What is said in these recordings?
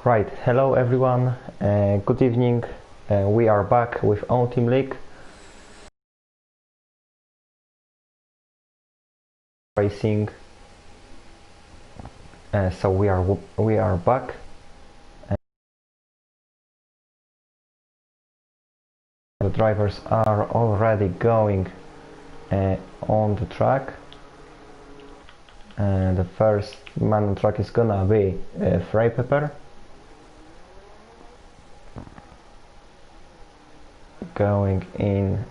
Right, hello everyone, good evening. We are back with On Team League racing. So we are back. The drivers are already going on the track. The first man on track is gonna be Freypepper. Going in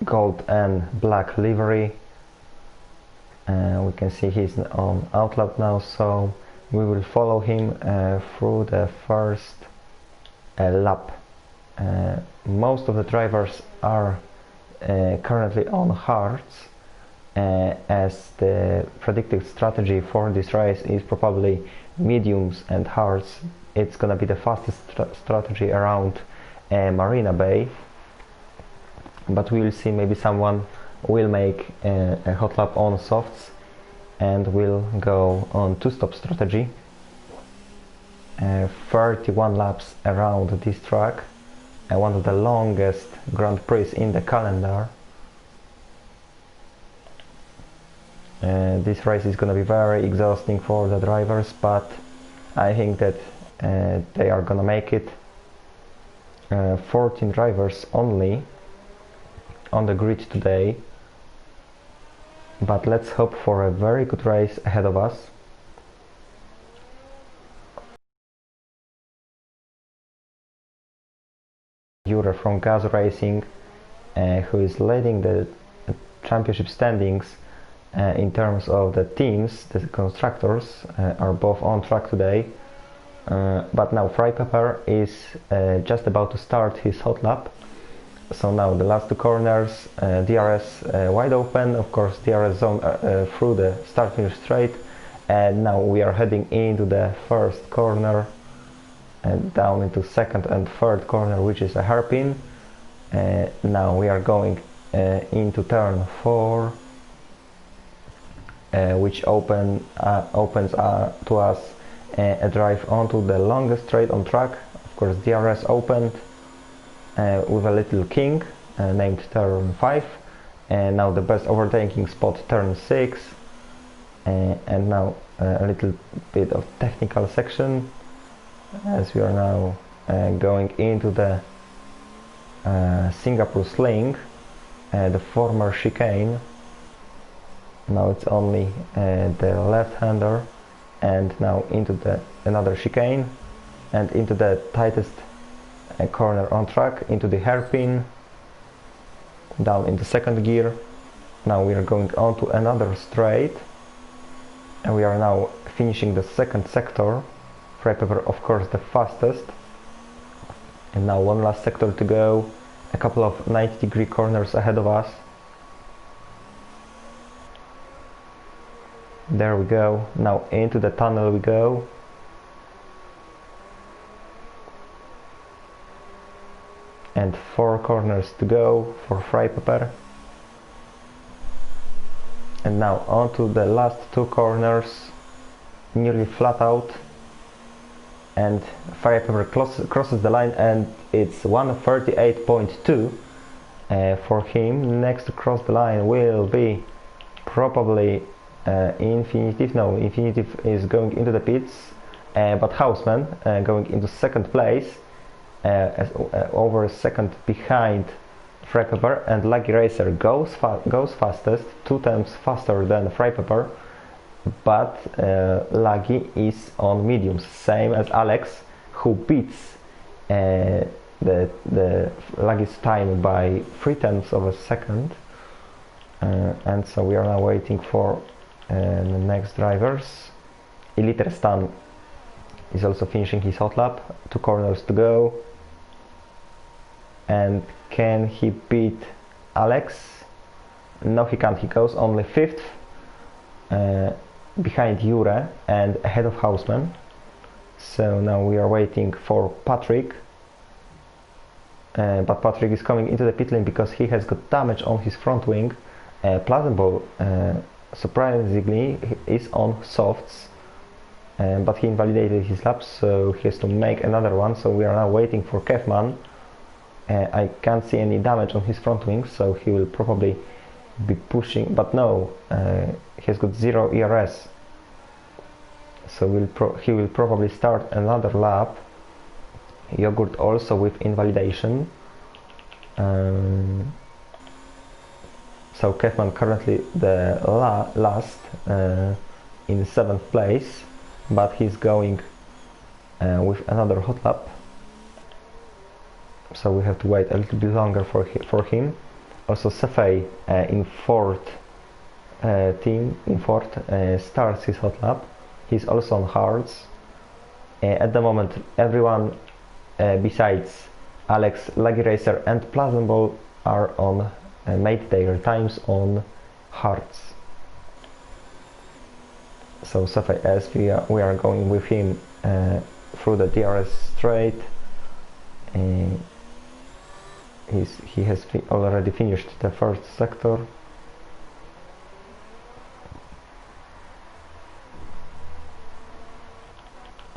gold and black livery. We can see he's on outlap now, so we will follow him through the first lap. Most of the drivers are currently on hards, as the predicted strategy for this race is probably mediums and hards. It's gonna be the fastest strategy around Marina Bay, but we'll see, maybe someone will make a hot lap on softs and will go on two-stop strategy. 31 laps around this track, one of the longest Grand Prix in the calendar. This race is going to be very exhausting for the drivers, but I think that they are going to make it. 14 drivers only on the grid today, but let's hope for a very good race ahead of us. Jure from Gaz Racing, who is leading the championship standings in terms of the teams. The constructors are both on track today, but now Freypepper is just about to start his hot lap. So now the last two corners, DRS wide open, of course DRS zone through the start-finish straight, and now we are heading into the first corner and down into second and third corner, which is a hairpin. Now we are going into turn 4, which opens to us a drive onto the longest straight on track. Of course DRS opened with a little king named turn 5, and now the best overtaking spot turn 6, and now a little bit of technical section as we are now going into the Singapore Sling, the former chicane. Now it's only the left-hander, and now into another chicane and into the tightest corner on track, into the hairpin, down into second gear. Now we are going on to another straight, and we are now finishing the second sector. Freypepper, of course, the fastest, and now one last sector to go, a couple of 90-degree corners ahead of us. There we go. Now into the tunnel we go. And 4 corners to go for Freypepper. And now onto the last 2 corners, nearly flat out. And Freypepper crosses the line, and it's 1:38.2 for him. Next to cross the line will be probably Infinitive. No, Infinitive is going into the pits, but Houseman going into second place, over a second behind Freypepper, and Lucky Racer goes fastest, 2 times faster than Freypepper, but Lucky is on mediums, same as Alex, who beats the Lucky's time by 0.3 of a second, and so we are now waiting for the next drivers. Elite Stan is also finishing his hot lap, 2 corners to go. And can he beat Alex? No, he can't. He goes only 5th, behind Jure and ahead of Houseman. So now we are waiting for Patrick, but Patrick is coming into the pit lane because he has got damage on his front wing. Pleasantville surprisingly is on softs, but he invalidated his lap, so he has to make another one. So we are now waiting for Kefman. I can't see any damage on his front wings, so he will probably be pushing, but no, he has got 0 ERS, so he will probably start another lap. Yogurt also with invalidation. So Kefman currently the last in 7th place, but he's going with another hot lap, so we have to wait a little bit longer for him. Also Sefei in 4th starts his hot lap. He's also on hards. At the moment everyone besides Alex, Laggy Racer and Plasmball are on made their times on hards. So Sefei, as we are going with him through the DRS straight, he has already finished the first sector.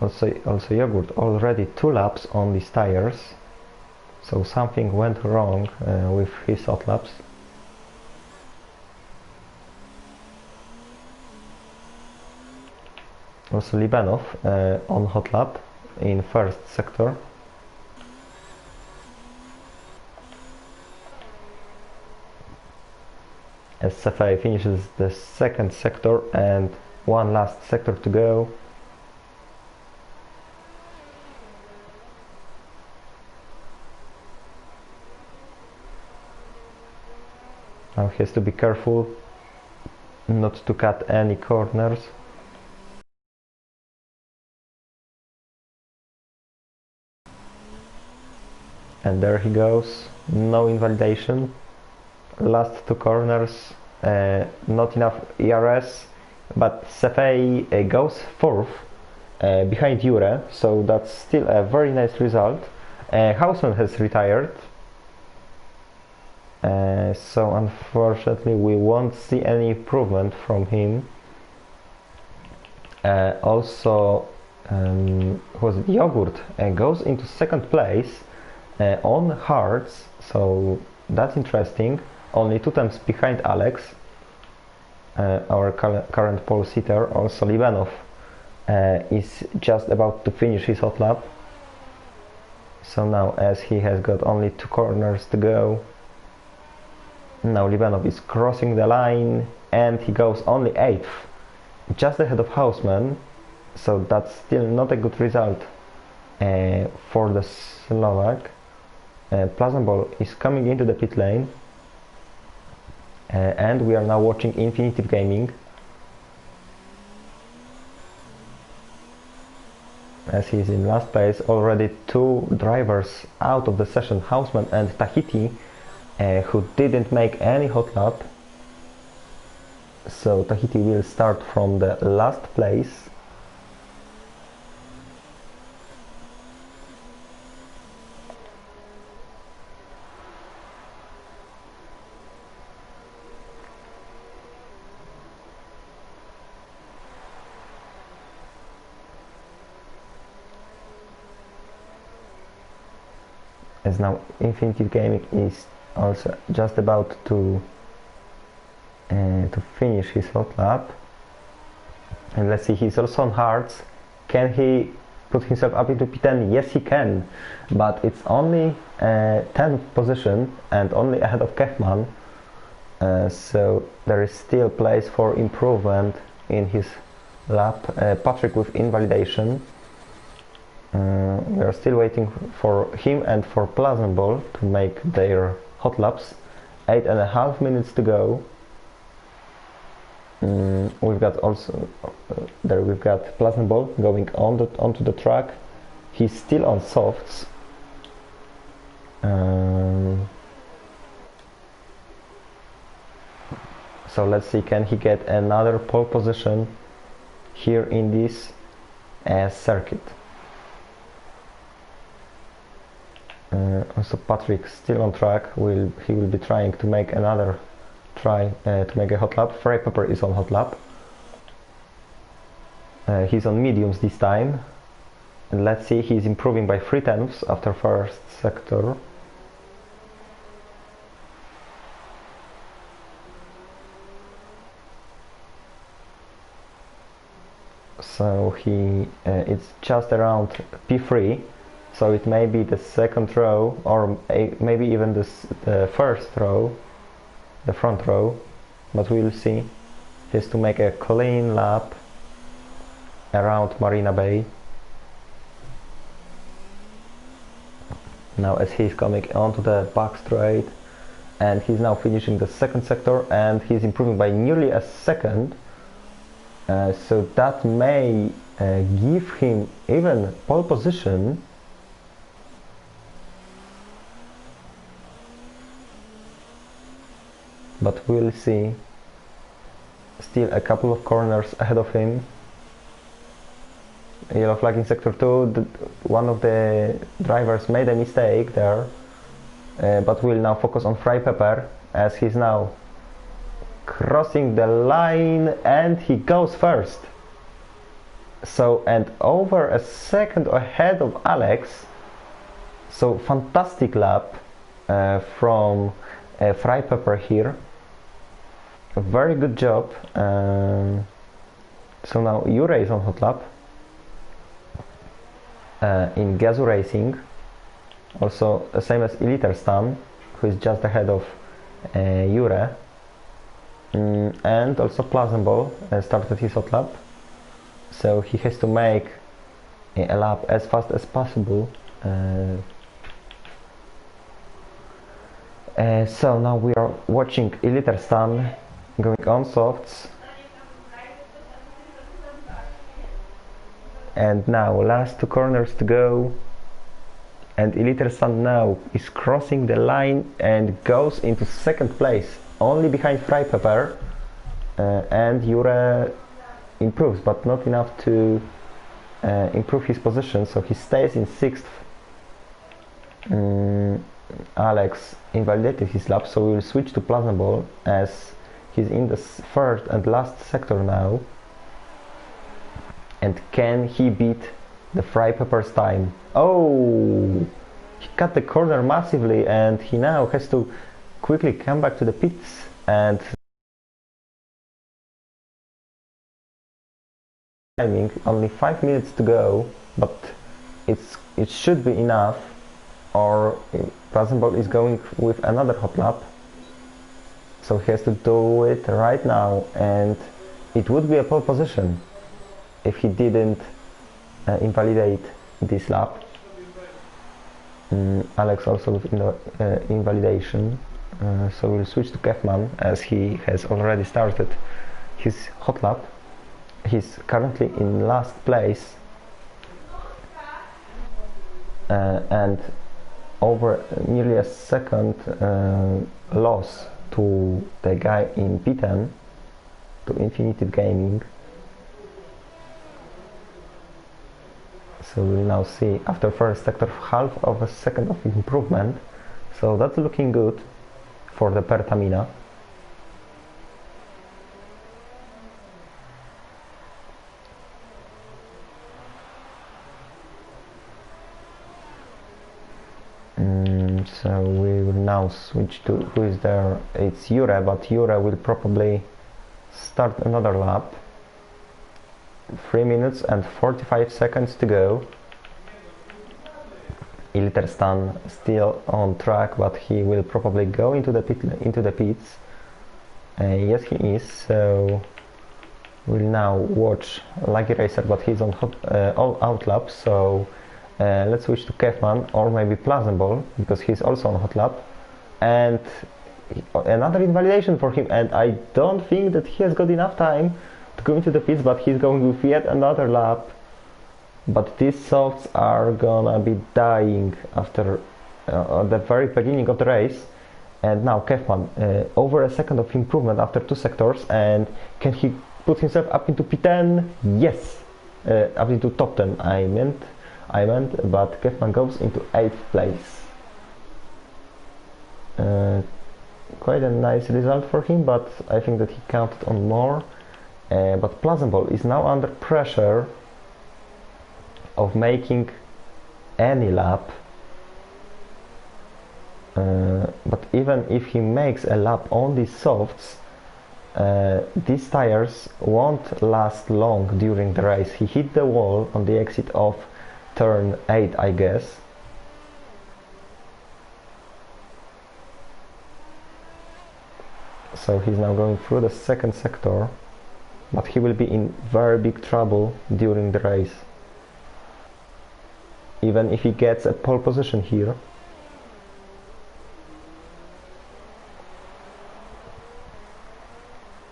Also Yogurt already 2 laps on these tires, so something went wrong with his hot laps. Also Libanov on hot lap in 1st sector. As Sefei finishes the 2nd sector and one last sector to go. Now he has to be careful not to cut any corners. And there he goes, no invalidation. Last 2 corners, not enough ERS, but Sefei goes 4th behind Jure, so that's still a very nice result. Hausman has retired, so unfortunately we won't see any improvement from him. Also, was it Yogurt goes into 2nd place on hards, so that's interesting. Only 2 times behind Alex, our current pole sitter. Also Libanov is just about to finish his hot lap. So now, as he has got only 2 corners to go, now Libanov is crossing the line and he goes only 8th, just ahead of Hausman, so that's still not a good result for the Slovak. Plasmball is coming into the pit lane, and we are now watching Infinitive Gaming as he is in last place. Already 2 drivers out of the session, Hausman and Tahiti, who didn't make any hot lap, so Tahiti will start from the last place. As now Infinitive Gaming is also just about to finish his hot lap, and let's see, he's also on hards. Can he put himself up into P10? Yes, he can, but it's only 10th position and only ahead of Kefman, so there is still place for improvement in his lap. Patrick with invalidation. We are still waiting for him and for Plasmball to make their hot laps. 8.5 minutes to go. We've got also there we've got Plasmball going onto the track. He's still on softs. So let's see, can he get another pole position here in this circuit? Also Patrick still on track. He will be trying to make another try to make a hot lap. Frey Pepper is on hot lap. He's on mediums this time, and let's see, he's improving by 0.3 after first sector. So it's just around P3, so it may be the second row, or maybe even the first row, the front row, but we'll see. He has to make a clean lap around Marina Bay. Now as he's coming onto the back straight, and he's now finishing the second sector, and he's improving by nearly a second. So that may give him even pole position. But we'll see. Still a couple of corners ahead of him. Yellow flag in sector 2. One of the drivers made a mistake there. But we'll now focus on Fry Pepper as he's now crossing the line, and he goes first. So, and over a second ahead of Alex. So fantastic lap from Fry Pepper here. A very good job. So now Jure is on hot lap in Gazoo Racing. Also same as Eliterstan, who is just ahead of Jure. And also Plazenball started his hot lap, so he has to make a lap as fast as possible. So now we are watching Eliterstan going on softs, and now last two corners to go, and Eliterstan now is crossing the line and goes into second place, only behind Fry Pepper, and Jure improves, but not enough to improve his position, so he stays in 6th. Alex invalidated his lap, so we will switch to Plazenball as he's in the first and last sector now. And can he beat the Fry Pepper's time? Oh! He cut the corner massively, and he now has to quickly come back to the pits, and timing, only 5 minutes to go, but it should be enough, or Plazenball is going with another hot lap, so he has to do it right now, and it would be a pole position if he didn't invalidate this lap. Alex also with invalidation. So we'll switch to Kefman as he has already started his hot lap. He's currently in last place, and over nearly a second loss to the guy in P10, to Infinitive Gaming. So we'll now see after first sector half of a second of improvement, so that's looking good for the Pertamina. So we will now switch to who is there. It's Jure, but Jure will probably start another lap. 3 minutes and 45 seconds to go. Eliterstan still on track, but he will probably go into the pits. Yes, he is. So we'll now watch Lucky Racer, but he's on all out laps. So let's switch to Kefman or maybe Plazenball, because he's also on hot lap. And another invalidation for him, and I don't think that he has got enough time to go into the pits, but he's going with yet another lap. But these softs are gonna be dying after the very beginning of the race. And now Kefman, over a second of improvement after 2 sectors, and can he put himself up into P10? Yes, up into top 10 I meant, but Kefman goes into 8th place. Quite a nice result for him, but I think that he counted on more. but Plazemball is now under pressure of making any lap, but even if he makes a lap on these softs, these tires won't last long during the race. He hit the wall on the exit of turn 8, I guess. So he's now going through the second sector, but he will be in very big trouble during the race, even if he gets a pole position here.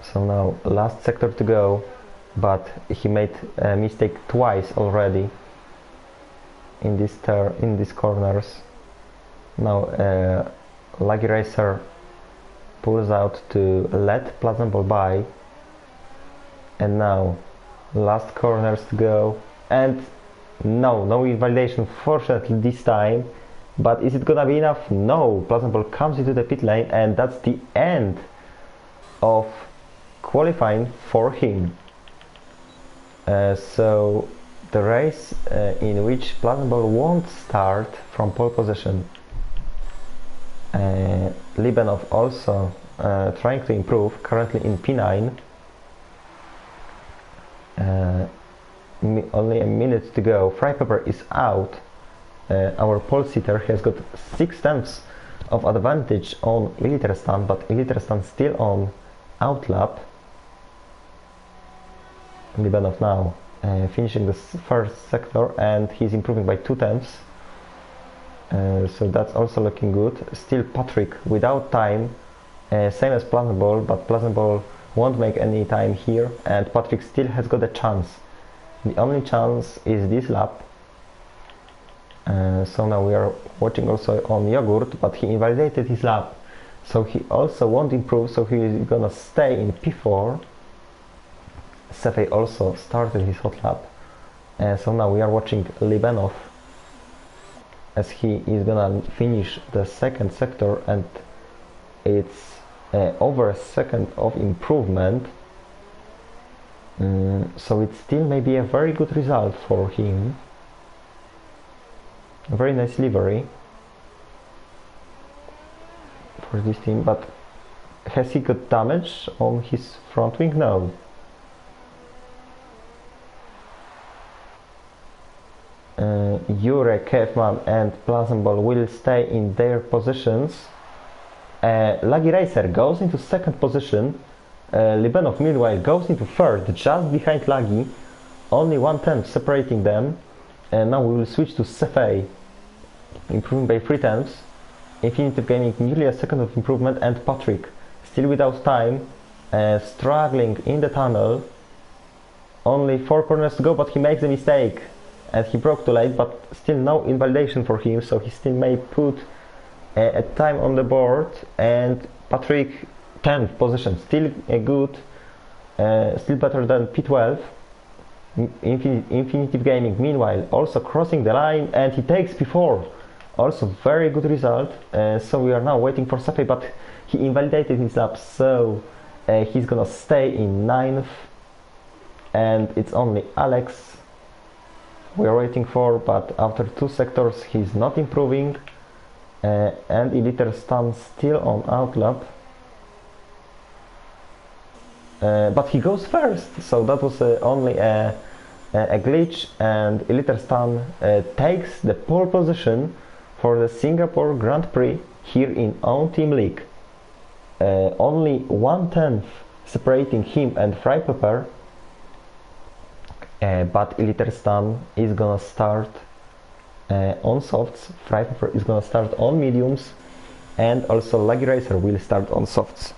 So now last sector to go, but he made a mistake twice already in these corners. Now Laggy Racer pulls out to let Plazemball by, and now last corners to go, and no invalidation fortunately this time. But is it gonna be enough? No, Plazemball comes into the pit lane, and that's the end of qualifying for him. So the race in which Plazemball won't start from pole position. Libenov also trying to improve, currently in P9. Only a minute to go. Frypepper is out. Our pole sitter has got 6/10 of advantage on Iliterstan, but Iliterstan still on outlap. Libenov now finishing the first sector, and he's improving by 2/10. So that's also looking good. Still Patrick without time, same as Plazemball, but Plazemball won't make any time here, and Patrick still has got a chance. The only chance is this lap. So now we are watching also on Yogurt, but he invalidated his lap, so he also won't improve, so he is gonna stay in P4. Sefei also started his hot lap, so now we are watching Libenov as he is gonna finish the second sector, and it's over a second of improvement. So it still may be a very good result for him. A very nice livery for this team, but has he got damage on his front wing? No. Jure, Kefman and Plazemball will stay in their positions. Laggy Racer goes into second position. Libenov meanwhile goes into third, just behind Laggy, only 1/10 separating them. And now we will switch to Sefei, improving by 3/10. Infinitive Gaming nearly a second of improvement, and Patrick still without time, struggling in the tunnel. Only 4 corners to go, but he makes a mistake and he broke too late, but still no invalidation for him, so he still may put a time on the board. And Patrick 10th position, still a good, still better than P12. Infinitive Gaming meanwhile also crossing the line, and he takes P4, also very good result. So we are now waiting for Sefei, but he invalidated his lap, so he's gonna stay in 9th, and it's only Alex we are waiting for, but after 2 sectors he's not improving, and Iliterstan still on outlap. But he goes first, so that was only a glitch, and Iliterstan takes the pole position for the Singapore Grand Prix here in own team league. Only 1/10 separating him and Frypepper, but Iliterstan is gonna start on softs, Frypepper is gonna start on mediums, and also Laggy Racer will start on softs.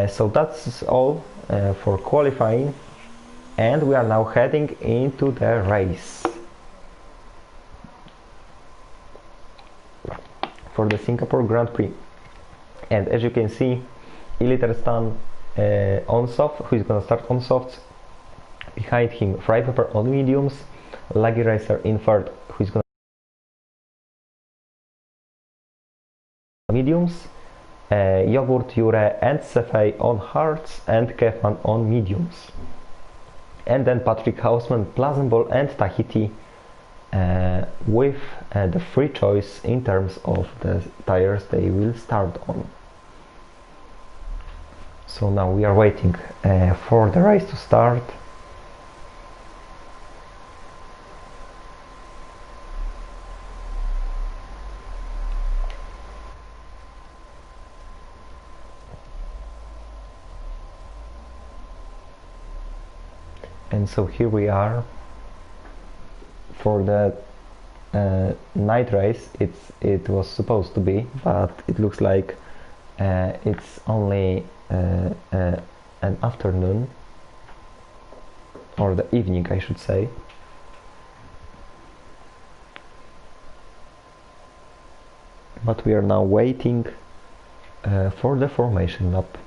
So that's all for qualifying, and we are now heading into the race for the Singapore Grand Prix. And as you can see, Iliterstan on soft, who is gonna start on softs. Behind him, Frypepper on mediums, Laggy Racer in third, who is gonna mediums, Yogurt, Jure and Sefei on hards, and Kefman on mediums. and then Patrick, Hausmann, Plazenbol and Tahiti with the free choice in terms of the tires they will start on. So now we are waiting for the race to start. And so here we are for the night race. It was supposed to be, but it looks like it's only an afternoon, or the evening I should say. But we are now waiting for the formation lap.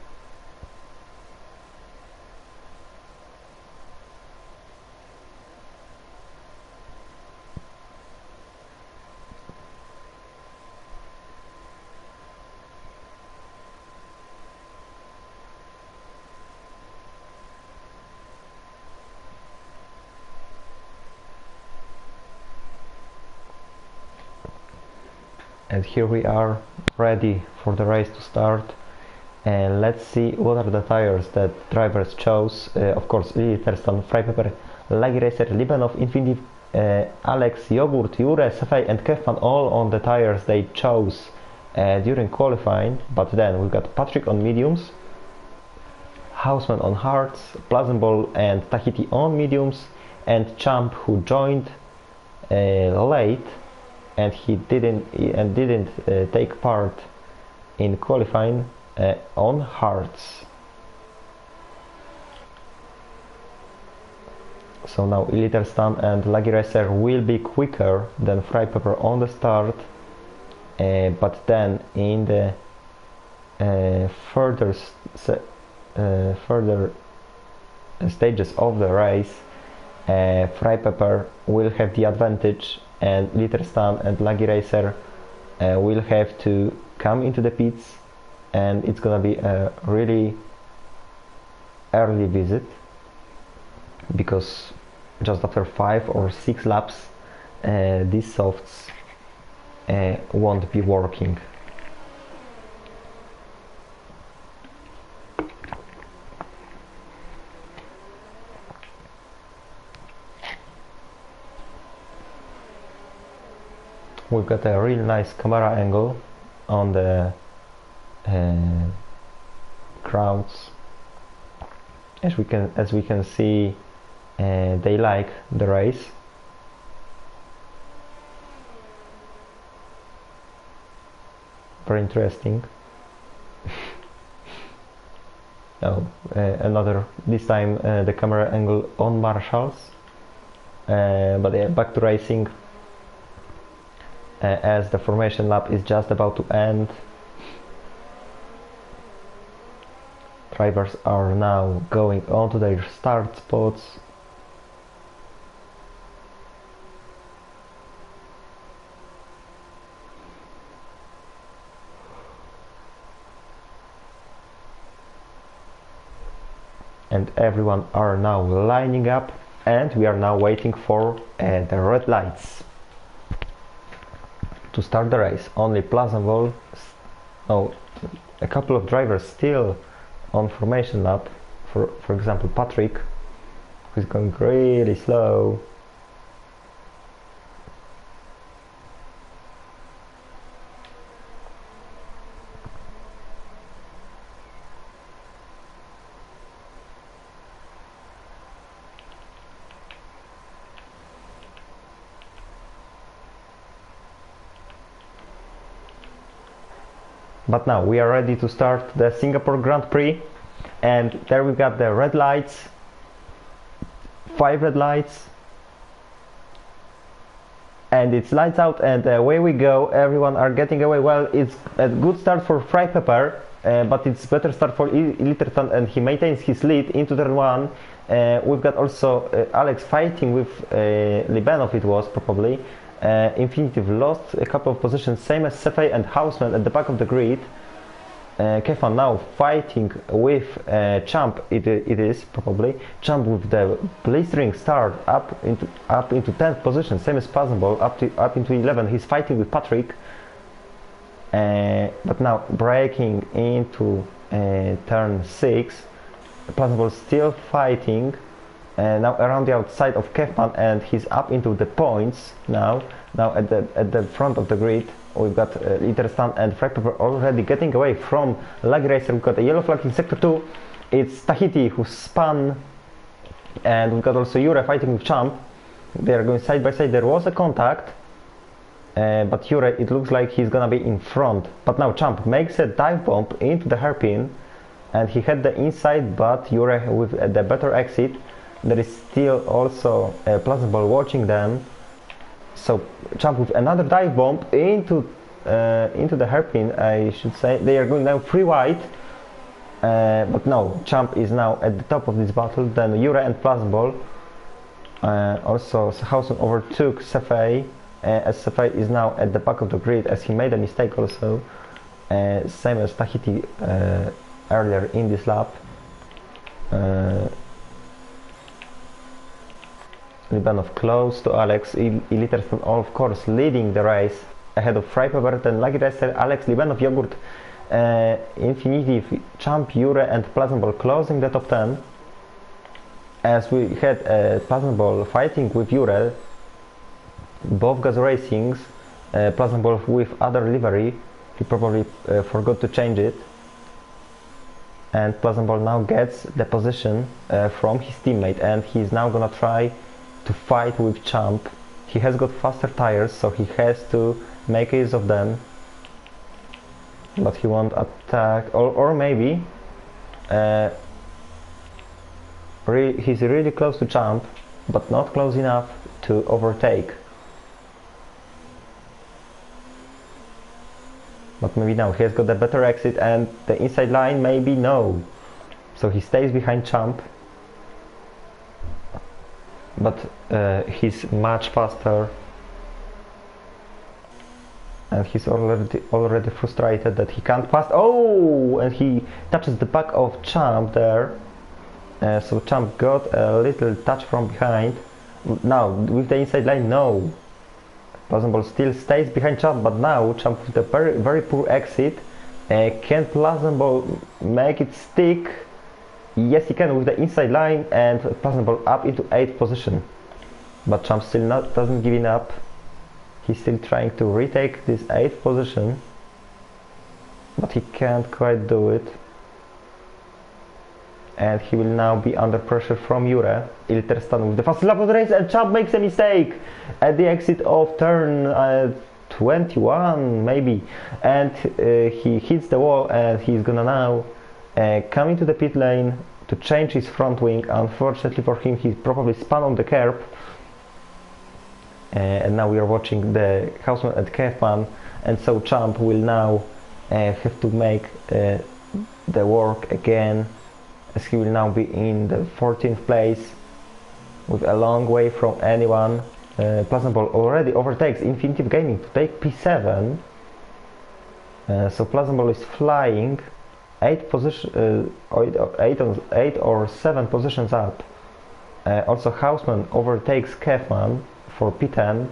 And here we are ready for the race to start, and let's see what are the tires that drivers chose. Of course, Lili Terston, Freipaper, Lagi Racer, Libanov, Infinity, Alex, Yogurt, Jure, Sefei and Kefman all on the tires they chose during qualifying. But then we've got Patrick on mediums, Hausmann on hards, Plazenbol and Tahiti on mediums, and Champ, who joined late and he didn't take part in qualifying, on hards. So now Iliterstam and Lagi Racer will be quicker than Freipaper on the start, but then in the further stages of the race, Freipaper will have the advantage, and Iliterstam and Lagi Racer will have to come into the pits, and it's gonna be a really early visit, because just after 5 or 6 laps these softs won't be working. We've got a really nice camera angle on the crowds. As we can see, they like the race. Very interesting. Oh, another, this time the camera angle on Marshalls, but yeah, back to racing. As the formation lap is just about to end, drivers are now going on to their start spots. And everyone are now lining up, and we are now waiting for the red lights to start the race. Only Plazenbol, a couple of drivers still on formation lap, for example Patrick, who's going really slow. But now we are ready to start the Singapore Grand Prix, and there we got the red lights, 5 red lights, and it's lights out, and away we go. Everyone are getting away. Well, it's a good start for Freipaper, but it's better start for Ilitertan, and he maintains his lead into turn 1. We've got also Alex fighting with Libanov, it was probably. Infinitive lost a couple of positions, same as Sefei and Hausmann at the back of the grid. Kefan now fighting with Champ. It is probably Champ with the blistering start up into 10th position, same as Plazmball, up into 11. He's fighting with Patrick, but now breaking into turn 6. Plazmball still fighting. Now around the outside of Kefman, and he's up into the points now. Now at the front of the grid, we've got Litterstan and Frapepper already getting away from Laggy Racer. We've got a yellow flag in sector 2. It's Tahiti who spun, and we've got also Jure fighting with Champ. They are going side by side. There was a contact, but Jure, it looks like he's gonna be in front. But now Champ makes a dive bomb into the hairpin, and he had the inside, but Jure with the better exit. There is still also a Plazmball watching them. So Champ with another dive bomb into the hairpin, I should say. They are going down 3 wide, but no, Champ is now at the top of this battle. Then Jure and Plazmball. Also Hausen overtook Sefei, as Sefei is now at the back of the grid, as he made a mistake also, same as Tahiti earlier in this lap. Libanov close to Alex, Ilitersson of course leading the race ahead of Frapepper, then Laggy Racer, Alex, Libanov, Yogurt, Infinitive, Champ, Jure and Plazmball closing the top 10. As we had Plazmball fighting with Jure, both guys racings, Plazmball with other livery, he probably forgot to change it. And Plazmball now gets the position from his teammate, and he's now gonna try to fight with Champ. He has got faster tires, so he has to make use of them, but he won't attack, or maybe he's really close to Champ, but not close enough to overtake. But maybe now he has got a better exit, and the inside line maybe no, so he stays behind Champ. But he's much faster, and he's already frustrated that he can't pass. Oh, and he touches the back of Champ there, so Champ got a little touch from behind. Now with the inside line, no, Plazmball still stays behind Champ, but now Champ with a very poor exit. Can Plazmball make it stick? Yes, he can with the inside line, and Plazmball up into 8th position. But Champ still doesn't give up. He's still trying to retake this 8th position, but he can't quite do it. And he will now be under pressure from Jure. Ilterstan with the fast lap of the race, and Champ makes a mistake at the exit of turn 21 maybe, and he hits the wall, and he's gonna now come into the pit lane to change his front wing. Unfortunately for him, he probably spun on the curb, and now we are watching the Hausman and Kefman, and so Champ will now have to make the work again, as he will now be in the 14th place with a long way from anyone. Plazmball already overtakes Infinitive Gaming to take P7, so Plazmball is flying 8 or 7 positions up. Also Hausman overtakes Kefman for P10,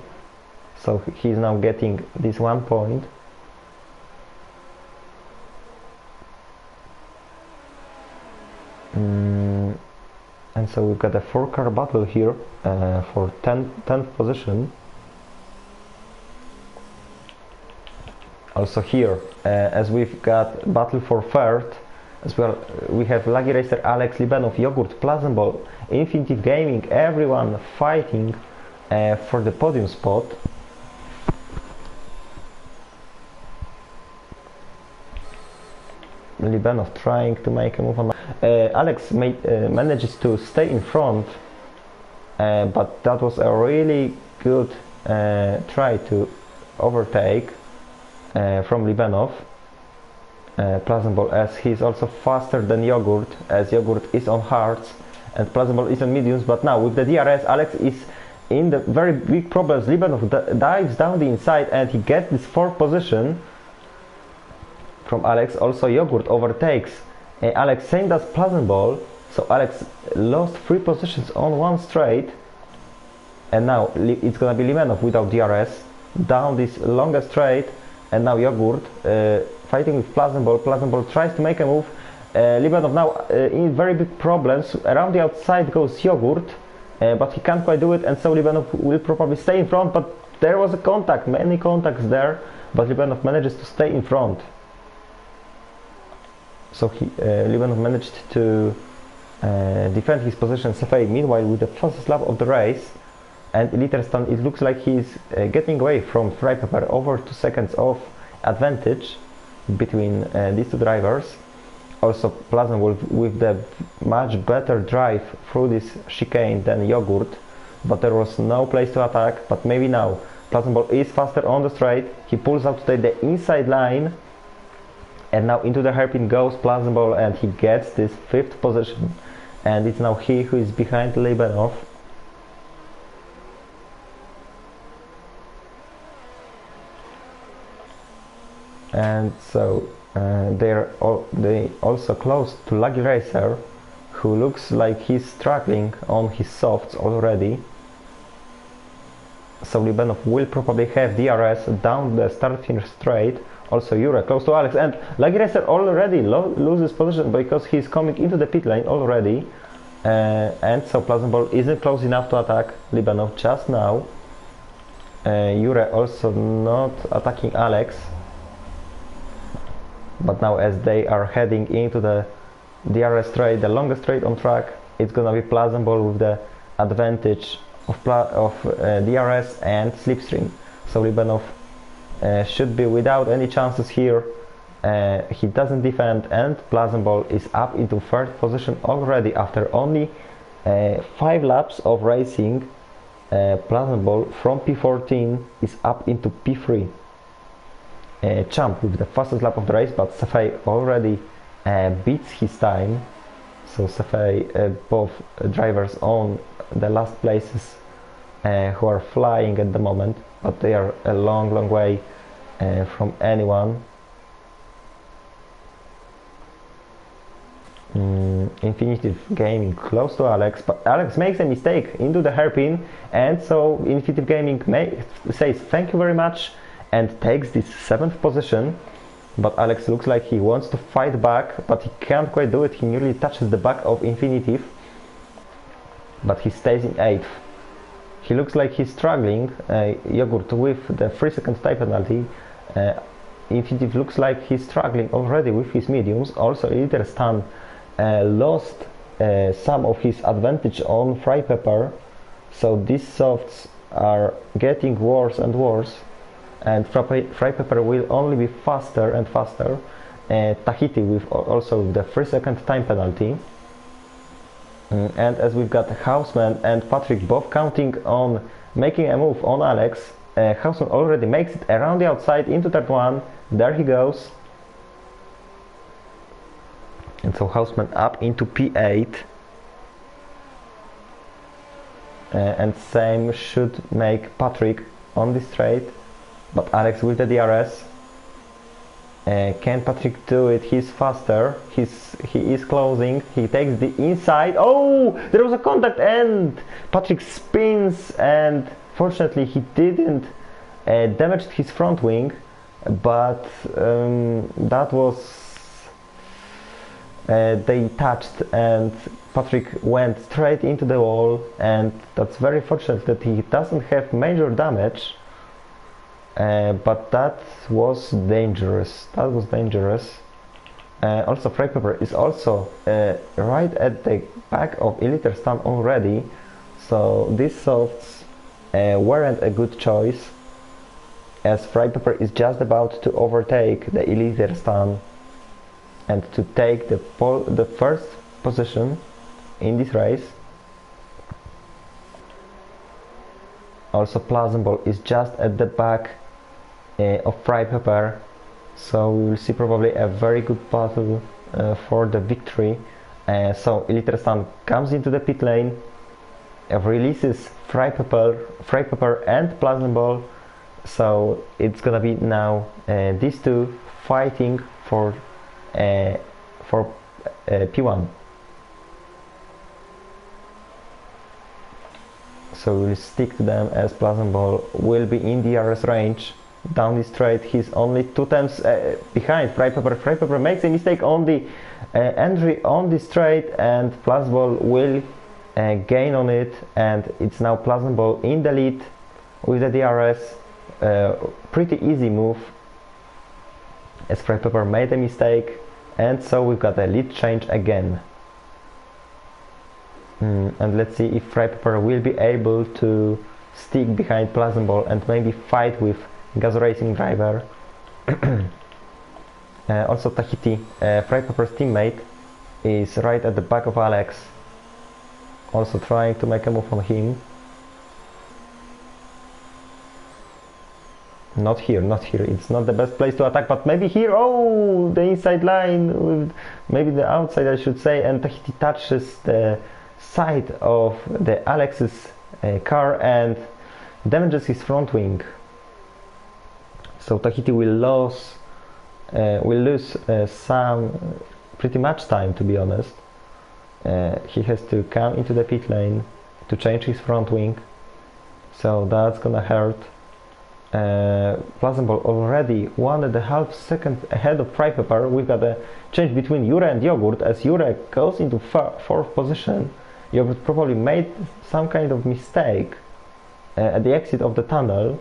so he's now getting this 1 point. And so we've got a 4-car battle here for 10th position. Also here, as we've got battle for 3rd, as well, we have Laggy Racer, Alex, Libanov, Yogurt, Plazmball, Infinitive Gaming, everyone fighting for the podium spot. Libanov trying to make a move on. Alex manages to stay in front, but that was a really good try to overtake from Libanov. Plazmball, as he's also faster than Yogurt, as Yogurt is on hards and Plazmball is on mediums, but now with the DRS, Alex is in the very big problems. Libanov dives down the inside, and he gets this 4th position. from Alex. Also Yogurt overtakes Alex, same as Pleasant Ball. So Alex lost 3 positions on one straight, and now it's gonna be Limanov without DRS down this longest straight, and now Yogurt fighting with Pleasant Ball. Pleasant Ball tries to make a move. Limanov now in very big problems. Around the outside goes Yogurt, but he can't quite do it, and so Limanov will probably stay in front, but there was a contact, many contacts there, but Limanov manages to stay in front. So Limanov managed to defend his position. Safai meanwhile with the fastest lap of the race, and Eliterstan, it looks like he's getting away from Freipaper, over 2 seconds of advantage between these two drivers. Also Pleasant with the much better drive through this chicane than Yogurt, but there was no place to attack. But maybe now Pleasant Ball is faster on the straight. He pulls out to the inside line, and now into the hairpin goes Pleasant Ball, and he gets this 5th position, and it's now he who is behind Limanov. And so they also close to Lucky Racer, who looks like he's struggling on his softs already. So Limanov will probably have DRS down the start-finish straight. Also Jure close to Alex, and Lucky Racer already loses position because he's coming into the pit lane already. And so Pleasant Ball isn't close enough to attack Limanov just now. Jure also not attacking Alex. But now as they are heading into the DRS straight, the longest straight on track, it's gonna be Pleasant Ball with the advantage of DRS and slipstream. So Limanov should be without any chances here. He doesn't defend, and Pleasant Ball is up into 3rd position already after only 5 laps of racing. Pleasant Ball from P14 is up into P3. Champ with the fastest lap of the race, but Safai already beats his time. So Safai, both drivers on the last places who are flying at the moment, but they are a long way from anyone. Infinitive Gaming close to Alex, but Alex makes a mistake into the hairpin, and so Infinitive Gaming says thank you very much and takes this 7th position. But Alex looks like he wants to fight back, but he can't quite do it. He nearly touches the back of Infinitive, but he stays in 8th. He looks like he's struggling, Yogurt, with the 3-second time penalty. Infinitive looks like he's struggling already with his mediums. Also Eliterstan lost some of his advantage on Freipaper, so these softs are getting worse and worse, and Freipaper will only be faster and faster. Tahiti with also the 3-second time penalty. And as we've got Houseman and Patrick both counting on making a move on Alex, Houseman already makes it around the outside into turn 1. There he goes. And so Houseman up into P8. And same should make Patrick on this straight. But Alex with the DRS. Can Patrick do it? He's faster. He is closing. He takes the inside. Oh, there was a contact, and Patrick spins, and fortunately he didn't damage his front wing, but that was they touched, and Patrick went straight into the wall, and that's very fortunate that he doesn't have major damage. But that was dangerous. That was dangerous. Also, Freipaper is also right at the back of Eliterstan already, so these softs weren't a good choice, as Freipaper is just about to overtake the Eliterstan and to take the first position in this race. Also, Pleasant Ball is just at the back of Freipaper, so we will see probably a very good battle for the victory. So Eliterstan comes into the pit lane, releases Freipaper and Pleasant Ball, so it's gonna be now these two fighting for P1. So we'll stick to them as Plazambol will be in DRS range. Down the straight, he's only 2 times behind Frypepper. Frypepper makes a mistake on the entry on the straight, and Plazambol will gain on it, and it's now Plazambol in the lead with the DRS. Pretty easy move as Frypepper made a mistake, and so we've got a lead change again. And let's see if Frypepper will be able to stick behind Plazambol and maybe fight with Gas Racing driver. Also Tahiti, Frypepper's teammate, is right at the back of Alex, also trying to make a move on him. Not here, not here. It's not the best place to attack, but maybe here. Oh, the inside line, with maybe the outside, I should say, and Tahiti touches the side of the Alex's car and damages his front wing. So Tahiti will lose some pretty much time, to be honest. He has to come into the pit lane to change his front wing, so that's gonna hurt. Plazambol already 1.5 seconds ahead of Frypepper. We've got a change between Jure and Yogurt as Jure goes into 4th position. Yogurt probably made some kind of mistake at the exit of the tunnel,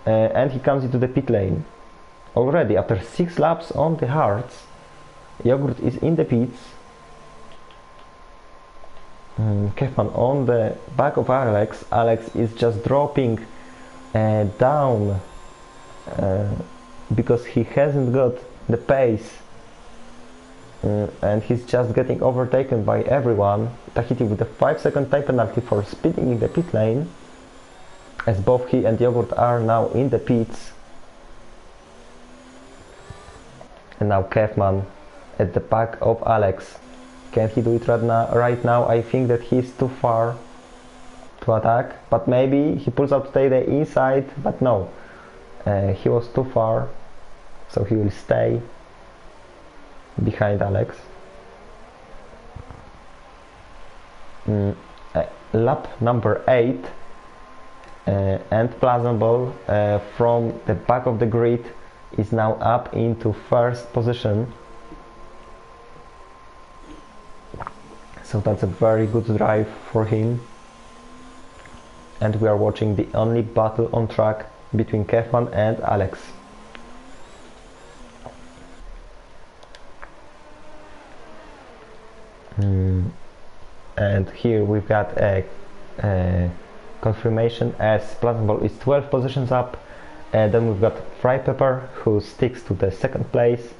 and he comes into the pit lane. Already after 6 laps on the hards, Yogurt is in the pits. Kefman on the back of Alex. Alex is just dropping down because he hasn't got the pace, and he's just getting overtaken by everyone. Tahiti with a 5-second time penalty for speeding in the pit lane, as both he and Yogurt are now in the pits. And now Kefman at the back of Alex. Can he do it right now? I think that he's too far to attack, but maybe he pulls out the inside, but no, he was too far, so he will stay behind Alex. Lap number 8, and Plazambol from the back of the grid is now up into 1st position. So that's a very good drive for him. And we are watching the only battle on track between Kefman and Alex. And here we've got a confirmation as Plazambol is 12 positions up. Then we've got Frypepper, who sticks to the 2nd place.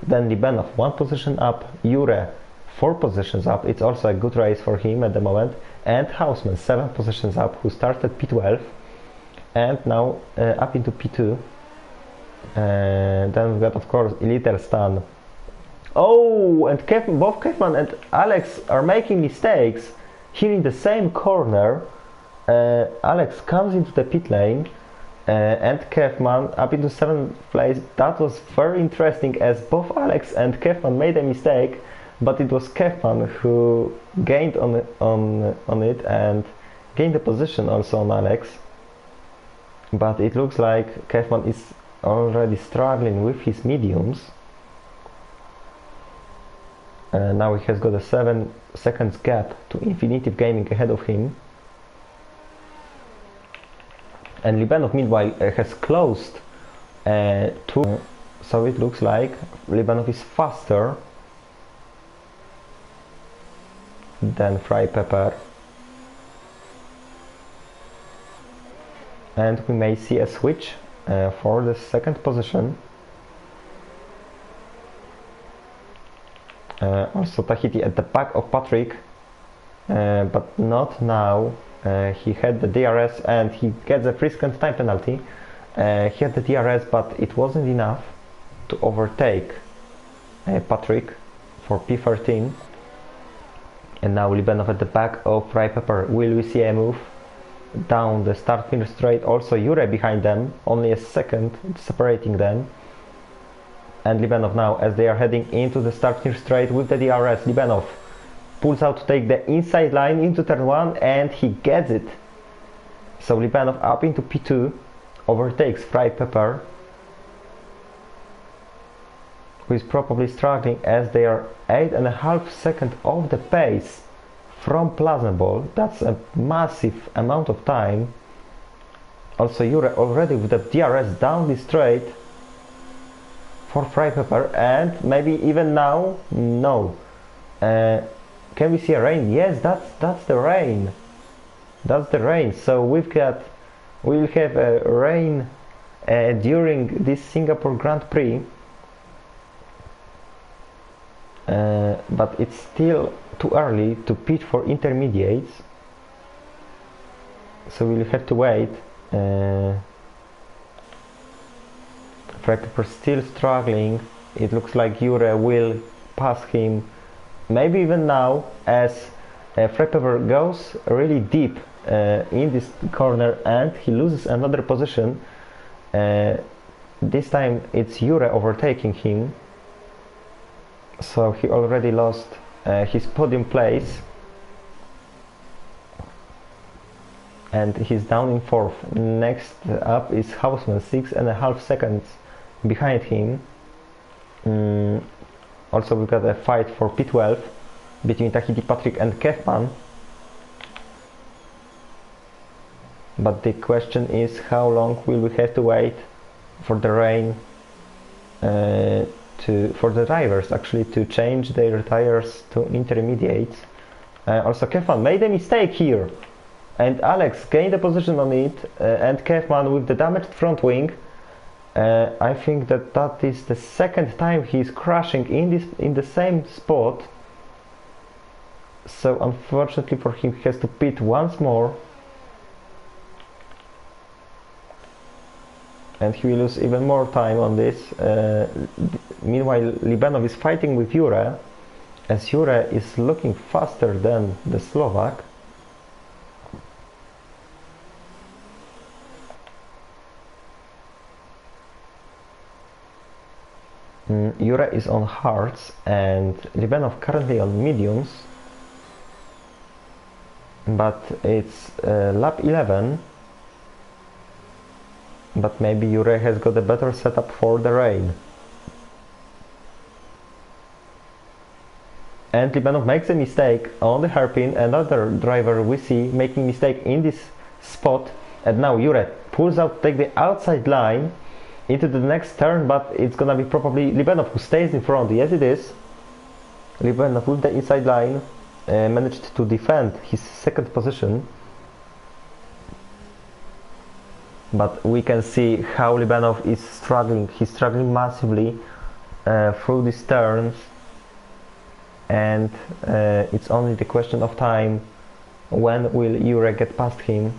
Then Libenov 1 position up. Jure 4 positions up. It's also a good race for him at the moment. And Hausman 7 positions up, who started P12 and now up into P2. Then we've got, of course, Eliterstan. Oh, and both Kefman and Alex are making mistakes here in the same corner. Alex comes into the pit lane, and Kefman up into 7th place. That was very interesting, as both Alex and Kefman made a mistake, but it was Kefman who gained on it and gained the position also on Alex. But it looks like Kefman is already struggling with his mediums. Now he has got a 7 seconds gap to Infinitive Gaming ahead of him. And Libenov meanwhile has closed to, so it looks like Libenov is faster than Frypepper. And we may see a switch for the 2nd position. Also Tahiti at the back of Patrick, but not now. He had the DRS and he gets a 3-second time penalty. He had the DRS, but it wasn't enough to overtake Patrick for P13. And now Libenov at the back of Frypepper. Will we see a move down the start-finish straight? Also Jure behind them, only a second separating them. and Libenov now, as they are heading into the starting straight with the DRS. Libenov pulls out to take the inside line into turn 1, and he gets it. So Libenov up into P2, overtakes Fried Pepper, who is probably struggling, as they are 8.5 seconds off the pace from Plazmoball. That's a massive amount of time. Also Jure already with the DRS down the straight for Fried Pepper, and maybe even now, no. Can we see a rain? Yes, that's the rain. That's the rain. So we'll have a rain during this Singapore Grand Prix. But it's still too early to pitch for intermediates, so we'll have to wait. Fried Pepper still struggling. It looks like Jure will pass him, maybe even now, as Fried Pepper goes really deep in this corner and he loses another position. This time it's Jure overtaking him, so he already lost his podium place, and he's down in 4th. Next up is Hausmann, 6.5 seconds behind him. Also we've got a fight for P12 between Tahiti Patrick and Kefman, but the question is, how long will we have to wait for the rain for the drivers actually to change their tires to intermediates. Also Kefman made a mistake here, and Alex gained a position on it, and Kefman with the damaged front wing. I think that is the second time he's crashing in the same spot, so unfortunately for him he has to pit once more, and he will lose even more time on this. Meanwhile Libenov is fighting with Jure, as Jure is looking faster than the Slovak. Jure is on hards and Libenov currently on mediums, but it's lap 11, but maybe Jure has got a better setup for the rain. And Libenov makes a mistake on the hairpin. Another driver we see making mistake in this spot, and now Jure pulls out, take the outside line into the next turn, but it's gonna be probably Libenov who stays in front. Yes, it is. Libenov with the inside line managed to defend his second position, but we can see how Libenov is struggling. He's struggling massively through these turns, and it's only the question of time when will Jure get past him.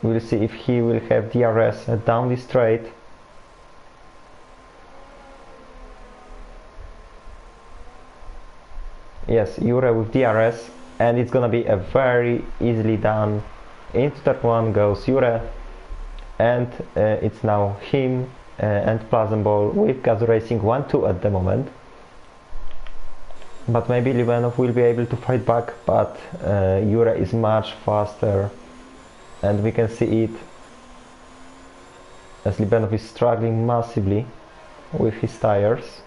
We'll see if he will have DRS down the straight. Yes, Jure with DRS, and it's gonna be a very easily done. Into that one goes Jure, and it's now him and Plazmoball with Gazoo Racing 1-2 at the moment. But maybe Libenov will be able to fight back, but Jure is much faster, and we can see it as Libenov is struggling massively with his tires.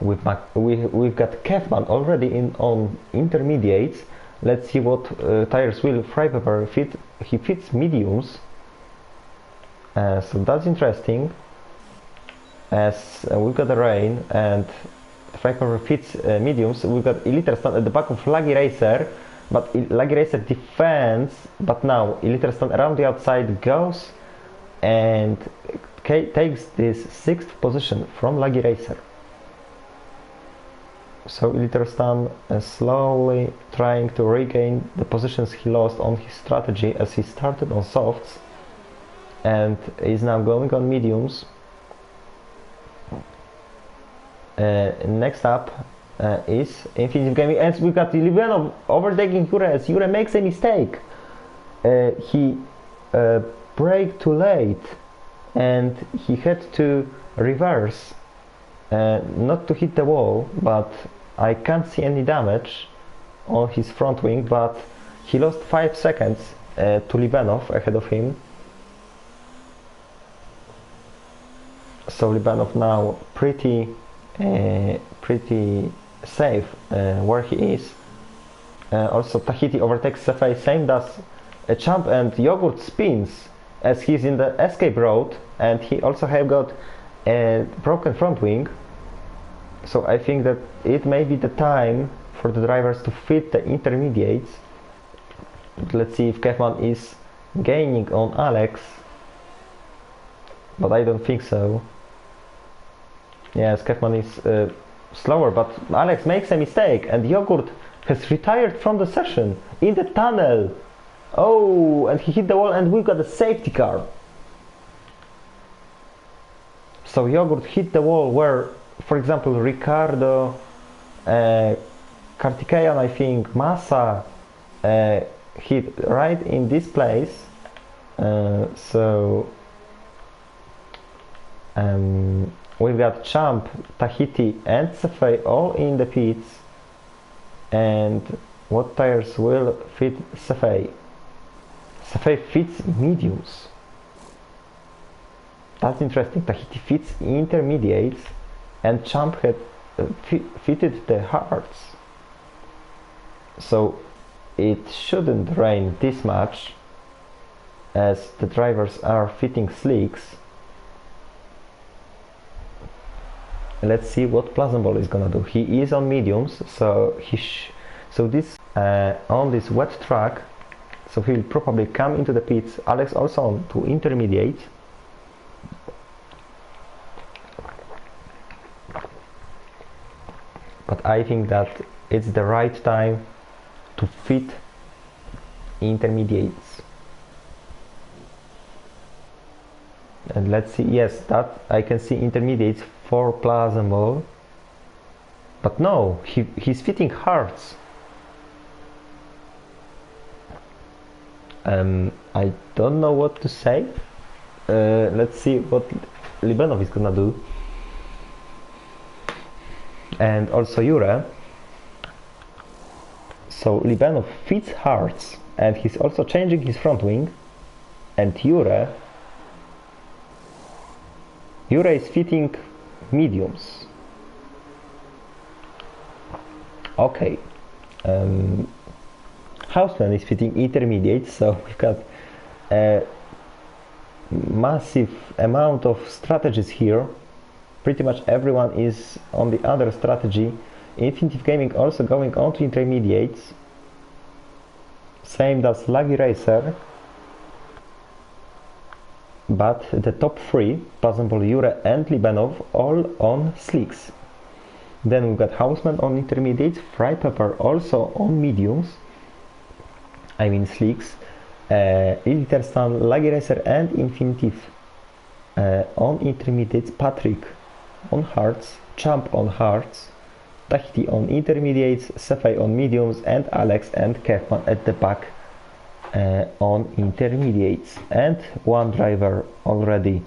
We've got Kefman already on intermediates. Let's see what tires will Fried Pepper fit. He fits mediums, so that's interesting, as we've got the rain and Fried Pepper fits mediums. We've got Elytterstone at the back of Laggy Racer, but Laggy Racer defends, but now Elytterstone around the outside goes and takes this 6th position from Laggy Racer. So Elytterstone is slowly trying to regain the positions he lost on his strategy, as he started on softs and is now going on mediums. Next up is Infinitive Gaming, and we got Libenov overtaking Jure as Jure makes a mistake. He braked too late, and he had to reverse, not to hit the wall, but I can't see any damage on his front wing, but he lost 5 seconds to Libanov ahead of him. So Libanov now pretty safe where he is. Also Tahiti overtakes Sefei, same does Champ, and Yogurt spins as he's in the escape road, and he also have got a broken front wing. So I think that it may be the time for the drivers to fit the intermediates. Let's see if Kefman is gaining on Alex, but I don't think so. Yes, Kefman is slower, but Alex makes a mistake and Yogurt has retired from the session in the tunnel. Oh, and he hit the wall and we got a safety car. So Yogurt hit the wall where, for example, Ricardo, Kartikeyan, I think, Massa hit right in this place. We've got Champ, Tahiti and Sefei all in the pits. And what tires will fit Sefei? Sefei fits mediums. That's interesting. Tahiti fits intermediates and Champ had fitted the hards. So it shouldn't rain this much as the drivers are fitting slicks. Let's see what Plazenbol is gonna do. He is on mediums, so this on this wet track, so he'll probably come into the pits. Alex also on to intermediate. But I think that it's the right time to fit intermediates. And let's see, yes, that I can see intermediates for Plazenbol. But no, he's fitting hards. I don't know what to say. Let's see what Libanov is gonna do. And also Jure. So Libanov fits hards and he's also changing his front wing, and Jure is fitting mediums. Okay. Houseman is fitting intermediates, so we've got a massive amount of strategies here. Pretty much everyone is on the other strategy. Infinitive Gaming also going on to intermediates. Same does Laggy Racer. But the top three, Plazenbol, Jure and Libanov, all on slicks. Then we've got Houseman on intermediates, Frypepper also on mediums, I mean slicks, Iliterstan, Laggy Racer and Infinitive on intermediates, Patrick on hards, Champ on hards, Tahiti on intermediates, Sefei on mediums, and Alex and Kefman at the back on intermediates. And one driver already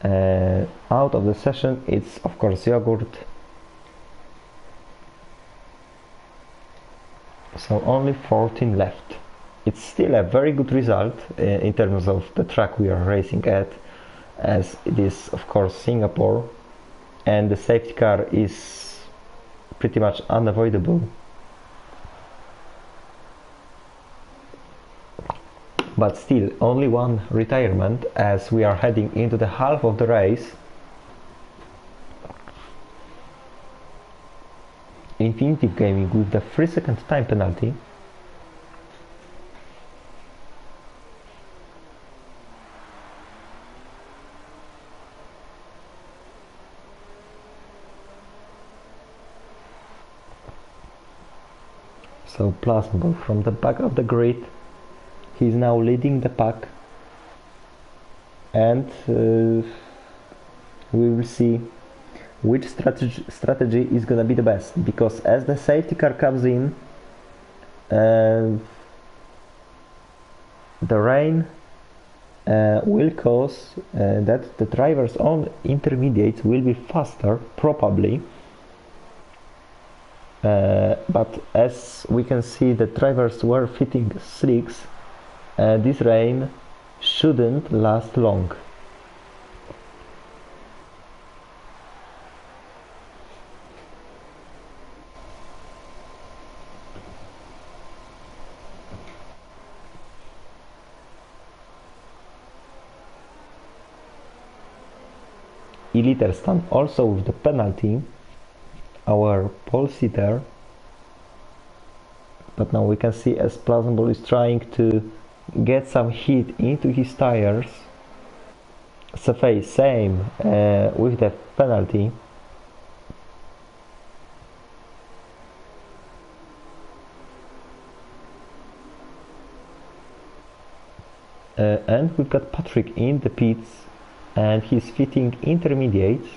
out of the session. It's of course Yogurt. So only 14 left. It's still a very good result in terms of the track we are racing at, as it is of course Singapore, and the safety car is pretty much unavoidable. But still only one retirement as we are heading into the half of the race. Infinitive Gaming with the 3-second time penalty. So Plazenbol from the back of the grid, he's now leading the pack, and we will see which strategy is gonna be the best, because as the safety car comes in, the rain will cause that the drivers on intermediates will be faster, probably. But as we can see, the drivers were fitting slicks. This rain shouldn't last long. Eliterstan also with the penalty, our pole sitter. But now we can see as Plazambol is trying to get some heat into his tires. Safei same with the penalty. And we've got Patrick in the pits and he's fitting intermediates.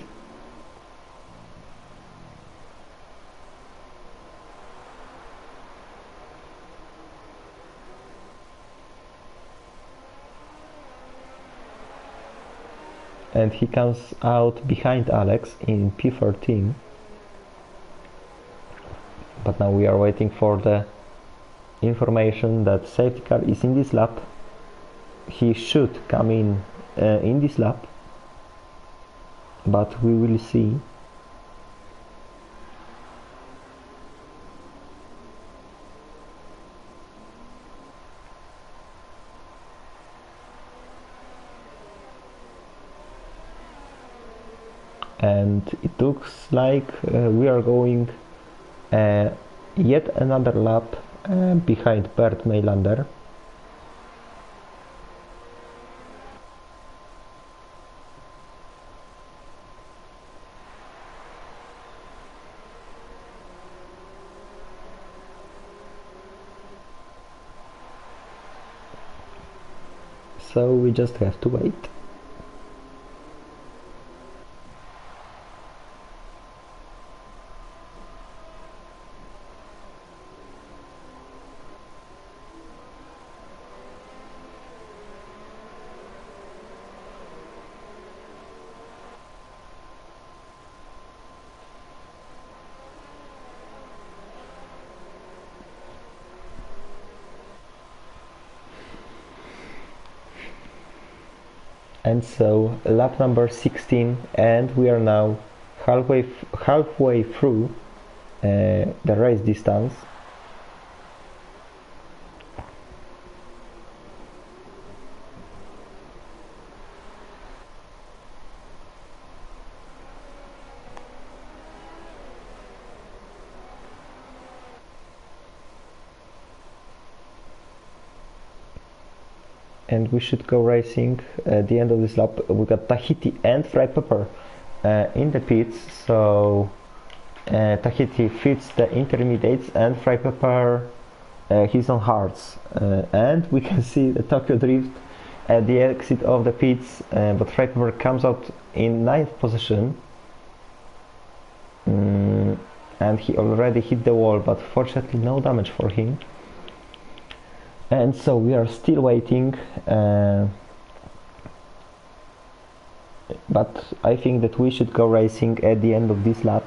And he comes out behind Alex in P13. But now we are waiting for the information that safety car is in this lap. He should come in this lap, but we will see. And it looks like we are going yet another lap behind Bert Meilander. So we just have to wait. And so lap number 16, and we are now halfway through the race distance. And we should go racing at the end of this lap. We got Tahiti and Fry Pepper in the pits, so Tahiti fits the intermediates and Fry Pepper he's on hards, and we can see the Tokyo Drift at the exit of the pits, but Fry Pepper comes out in 9th position, and he already hit the wall, but fortunately no damage for him. And so we are still waiting, but I think that we should go racing at the end of this lap.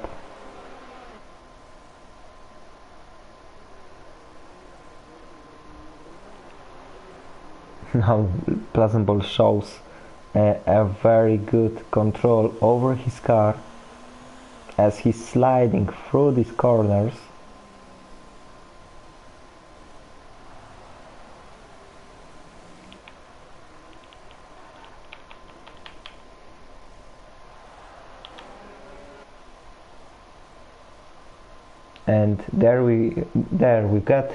Now Plazambol shows a very good control over his car as he's sliding through these corners. And there we got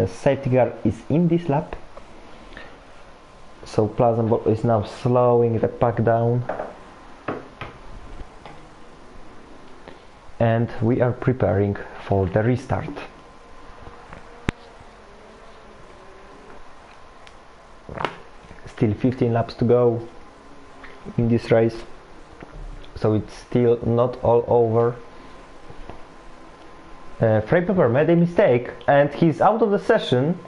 safety car is in this lap, so Plazambol is now slowing the pack down, and we are preparing for the restart. Still 15 laps to go in this race, so it's still not all over. Fry Pepper made a mistake and he's out of the session.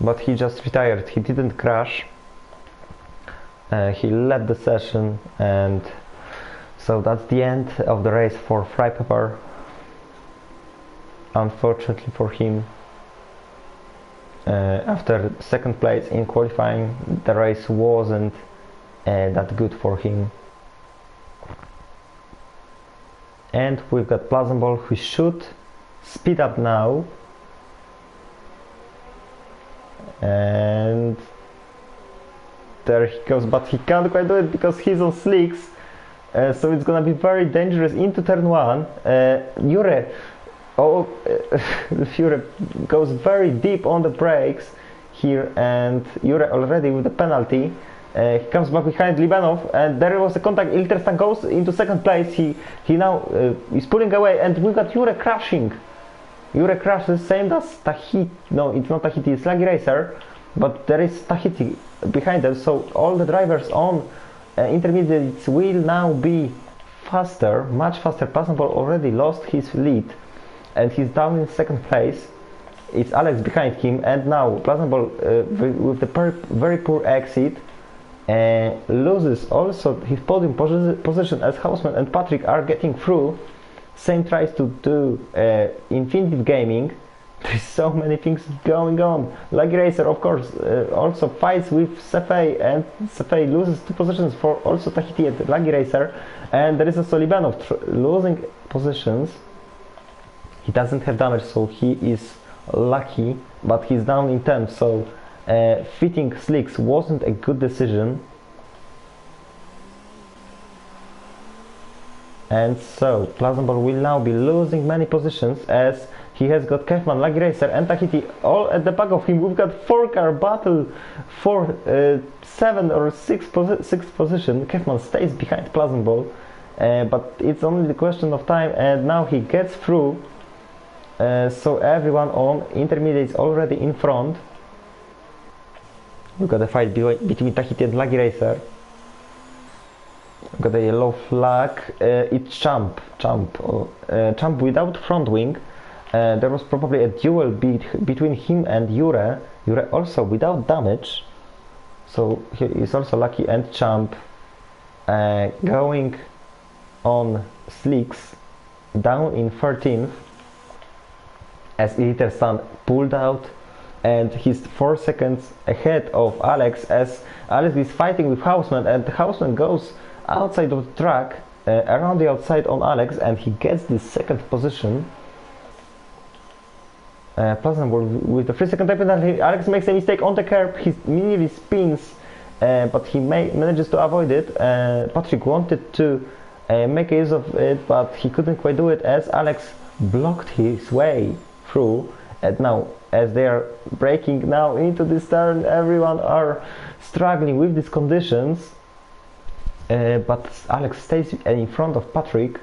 but he just retired. He didn't crash. He led the session, and so that's the end of the race for Freipaper. Unfortunately for him, after second place in qualifying, the race wasn't that good for him. And we've got Plazenball, who should speed up now, and there he goes, but he can't quite do it because he's on slicks, so it's gonna be very dangerous into turn 1. Jure Jure goes very deep on the brakes here, and Jure already with the penalty. He comes back behind Libanov, and there was a contact. Ilterstan goes into second place. He now is pulling away, and we've got Jure crashing. Jure crashes, same as Tahiti. No, it's not Tahiti, it's Lagi Racer, but there is Tahiti behind them, so all the drivers on intermediates will now be faster, much faster. Plazenball already lost his lead, and he's down in second place. It's Alex behind him, and now Plazenball with the very poor exit loses also his podium position, as Hausman and Patrick are getting through. Same tries to do Infinitive Gaming. There's so many things going on. Lagi Racer, of course, also fights with Sefei, and Sefei loses 2 positions for also Tahiti and Lagi Racer, and there is also Libanov losing positions. He doesn't have damage, so he is lucky, but he's down in 10th, so fitting slicks wasn't a good decision. And so Plazenball will now be losing many positions, as he has got Kefman, Lagi Racer and Tahiti all at the back of him. We've got 4-car battle for 7th or 6th position. Kefman stays behind Plazenball, but it's only the question of time, and now he gets through. So everyone on intermediates already in front. We've got a fight between Tahiti and Lagi Racer. We've got a yellow flag. It's Champ without front wing. There was probably a duel between him and Jure. Jure also without damage, so he is also lucky. And Champ going on slicks, down in 13th, as Ilterstan pulled out, and he's 4 seconds ahead of Alex, as Alex is fighting with Hausman, and Hausman goes outside of the track, around the outside on Alex, and he gets the 2nd position. Plazenball with the 3-second time penalty. Alex makes a mistake on the curb, he nearly spins, but he manages to avoid it. Patrick wanted to make use of it, but he couldn't quite do it, as Alex blocked his way through. And now, as they are braking now into this turn, everyone are struggling with these conditions, but Alex stays in front of Patrick.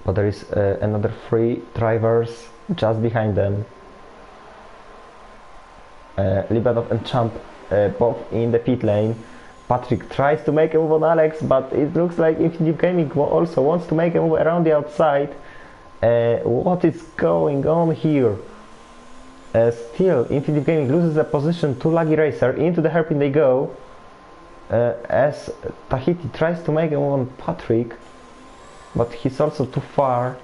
But there is another 3 drivers just behind them. Libanov and Champ both in the pit lane. Patrick tries to make a move on Alex, but it looks like Infinitive Gaming also wants to make a move around the outside. What is going on here? Still, Infinitive Gaming loses a position to Lagi Racer. Into the hairpin they go, as Tahiti tries to make a move on Patrick, but he's also too far.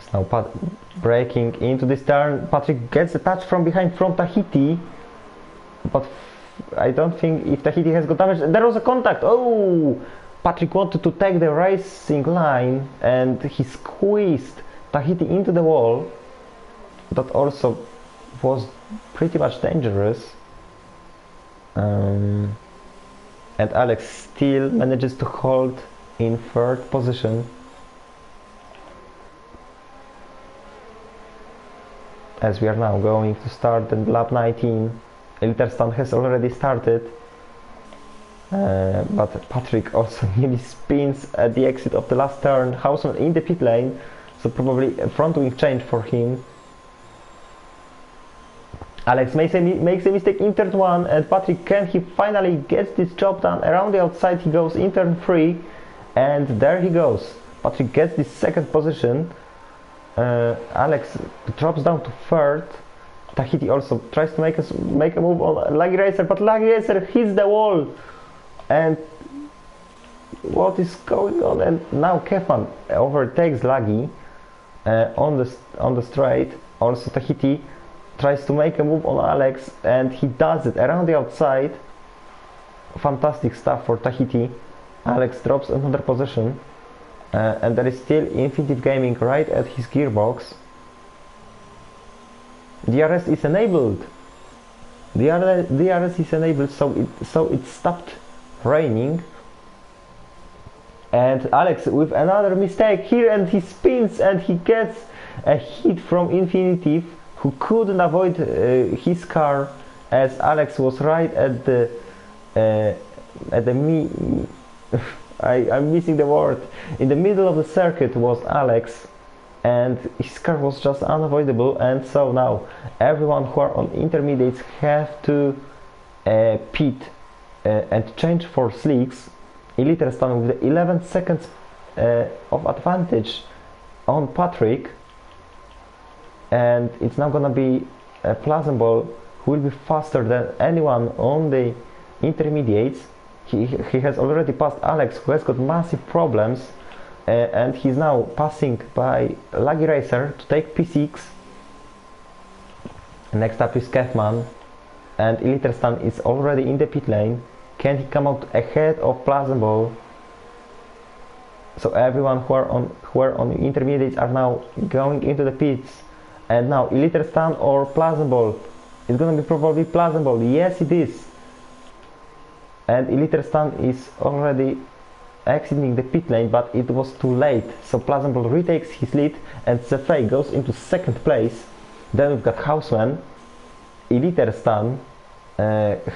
So now breaking into this turn, Patrick gets a touch from behind from Tahiti, but I don't think if Tahiti has got damage. There was a contact. Oh! Patrick wanted to take the racing line, and he squeezed Tahiti into the wall. That also was pretty much dangerous. And Alex still manages to hold in 3rd position, as we are now going to start in lap 19. Ilterstan has already started, but Patrick also nearly spins at the exit of the last turn. Hausman in the pit lane, so probably a front wing change for him. Alex makes a mistake in turn 1, and Patrick he finally gets this job done. Around the outside he goes in turn 3, and there he goes. Patrick gets this 2nd position. Alex drops down to third. Tahiti also tries to make a move on Laggy Racer, but Laggy Racer hits the wall. And what is going on? And now Kefman overtakes Laggy on the straight. Also Tahiti tries to make a move on Alex, and he does it around the outside. Fantastic stuff for Tahiti. Alex drops another position, and there is still Infinitive Gaming right at his gearbox. DRS is enabled. DRS is enabled, so it stopped raining. And Alex with another mistake here, and he spins and he gets a hit from Infinitive, who couldn't avoid his car, as Alex was right at the I'm missing the word. In the middle of the circuit was Alex, and his car was just unavoidable. And so now everyone who are on intermediates have to pit and change for slicks. Illiterastan with the 11 seconds of advantage on Patrick, and it's now gonna be Plazenball who will be faster than anyone on the intermediates. He has already passed Alex, who has got massive problems, and he's now passing by Laggy Racer to take P6. Next up is Kefman, and Illiterastan is already in the pit lane. Can he come out ahead of Plazenball? So everyone who are on intermediates are now going into the pits, and now Illiterastan or Plazenball. It's gonna be probably Plazenball. Yes, it is. And Illiterastan is already exiting the pit lane, but it was too late. So Plazenball retakes his lead, and Zefei goes into second place. Then we've got Houseman, Illiterastan,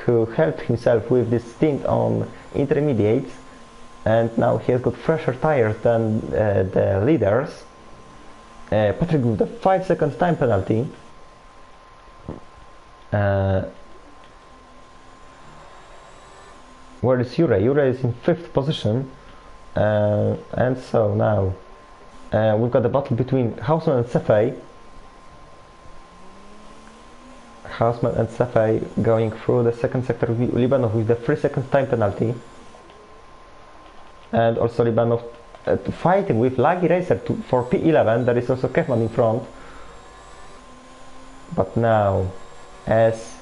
who helped himself with this stint on intermediates, and now he has got fresher tires than the leaders. Patrick with the 5 seconds time penalty. Where is Jure? Jure is in 5th position, and so now we've got the battle between Houseman and Zefei. Houseman and Zefei going through the second sector. Libanov with the 3 seconds time penalty, and also Libanov fighting with Laggy Racer for P11. There is also Kefman in front, but now as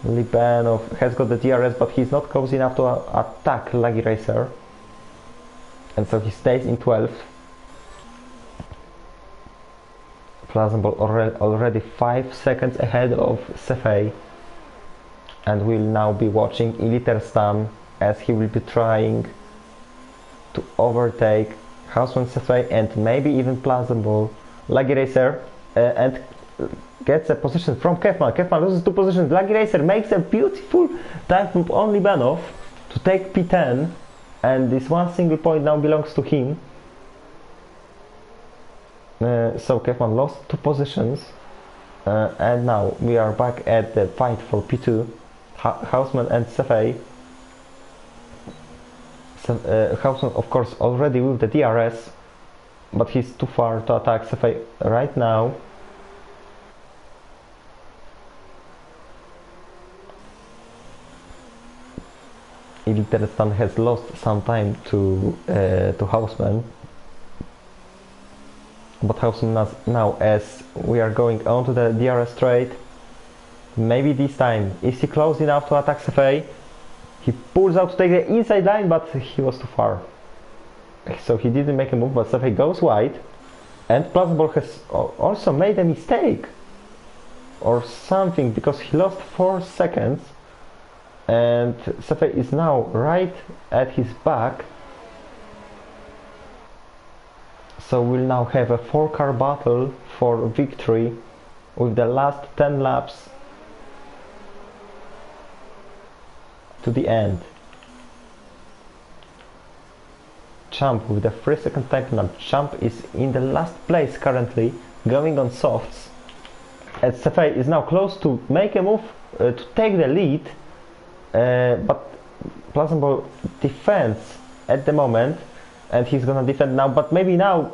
Libanov has got the DRS, but he's not close enough to attack Laggy Racer, and so he stays in 12th. Plazenball already 5 seconds ahead of Zefei, and we'll now be watching Illiterastan as he will be trying to overtake Houseman, Zefei, and maybe even Plazenball. Laggy Racer and gets a position from Kefman. Kefman loses 2 positions. Laggy Racer makes a beautiful dive move on Libanov to take P10, and this one single point now belongs to him. So Kefman lost 2 positions, and now we are back at the fight for P2. Houseman and Zefei. Houseman of course already with the DRS, but he's too far to attack Zefei right now. Illiterastan has lost some time to Houseman, but Houseman now, as we are going on to the DRS straight, maybe this time, is he close enough to attack Zefei? He pulls out to take the inside line, but he was too far, so he didn't make a move. But Zefei goes wide, and Plazenball has also made a mistake or something, because he lost 4 seconds, and Zefei is now right at his back. So we'll now have a 4-car battle for victory with the last 10 laps to the end. Champ with the 3 second time penalty. Champ is in the last place currently, going on softs, as Zefei is now close to make a move to take the lead, but Plazenball defends at the moment, and he's gonna defend now, but maybe now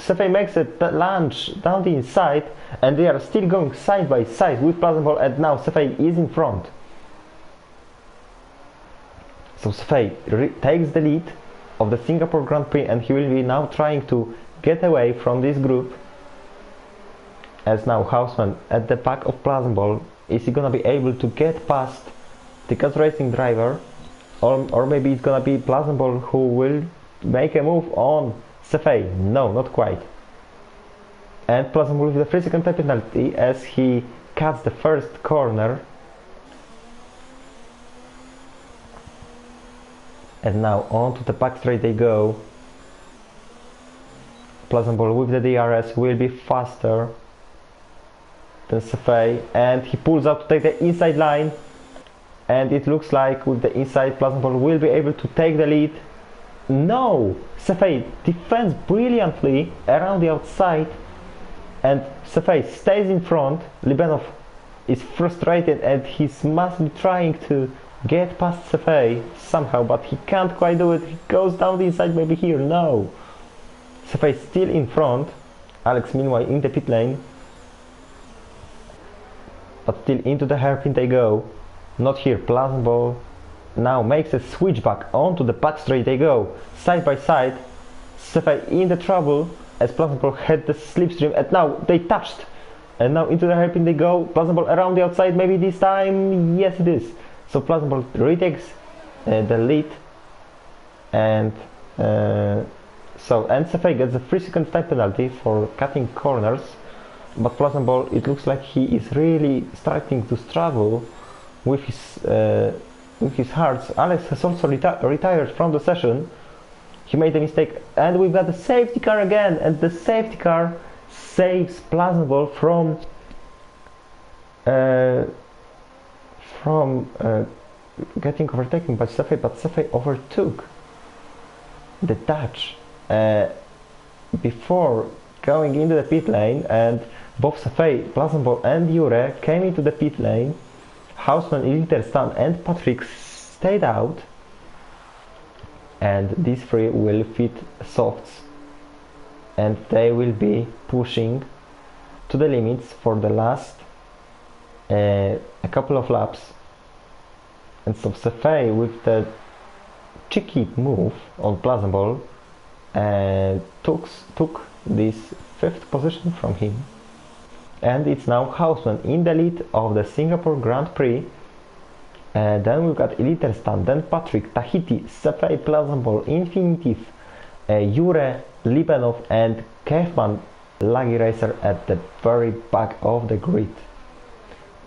Sefei makes a lunge down the inside, and they are still going side by side with Plazambol, and now Sefei is in front. So Sefei takes the lead of the Singapore Grand Prix, and he will be now trying to get away from this group. As now Houseman at the back of Plazambol, is he gonna be able to get past the Cat Racing driver, or maybe it's gonna be Plazambol who will make a move on Sefei? No, not quite. And Plazambol with the 3-second time penalty as he cuts the first corner. And now onto the back straight they go. Plazambol with the DRS will be faster than Sefei, and he pulls out to take the inside line, and it looks like with the inside Plazambol will be able to take the lead. No! Sefei defends brilliantly around the outside, and Sefei stays in front. Libenov is frustrated and he's massively trying to get past Sefei somehow, but he can't quite do it. He goes down the inside, maybe here. No! Sefei still in front. Alex meanwhile in the pit lane, but still into the hairpin they go. Not here. Plazambol now makes a switchback onto the back straight they go. Side by side. Sefei in the trouble as Plazambol had the slipstream, and now they touched. And now into the hairpin they go. Plazambol around the outside, maybe this time. Yes, it is. So Plazambol retakes the lead, and Sefei gets a 3-second time penalty for cutting corners. But Plazambol, it looks like he is really starting to struggle with his hearts. Alex has also retired from the session. He made a mistake, and we've got the safety car again, and the safety car saves Plazambol from getting overtaken by Sefei, but Sefei overtook the Dutch before going into the pit lane, and both Sefei, Plazambol and Jure came into the pit lane. Houseman, Iliterstan and Patrick stayed out, and these three will fit softs, and they will be pushing to the limits for the last a couple of laps. And so Sefei with the cheeky move on Plazambol took this 5th position from him. And it's now Houseman in the lead of the Singapore Grand Prix. Then we've got Iliterstan, then Patrick, Tahiti, Sefei, Plazambol, Infinitiv, Jure, Libenov and Kefman, Laggy Racer at the very back of the grid.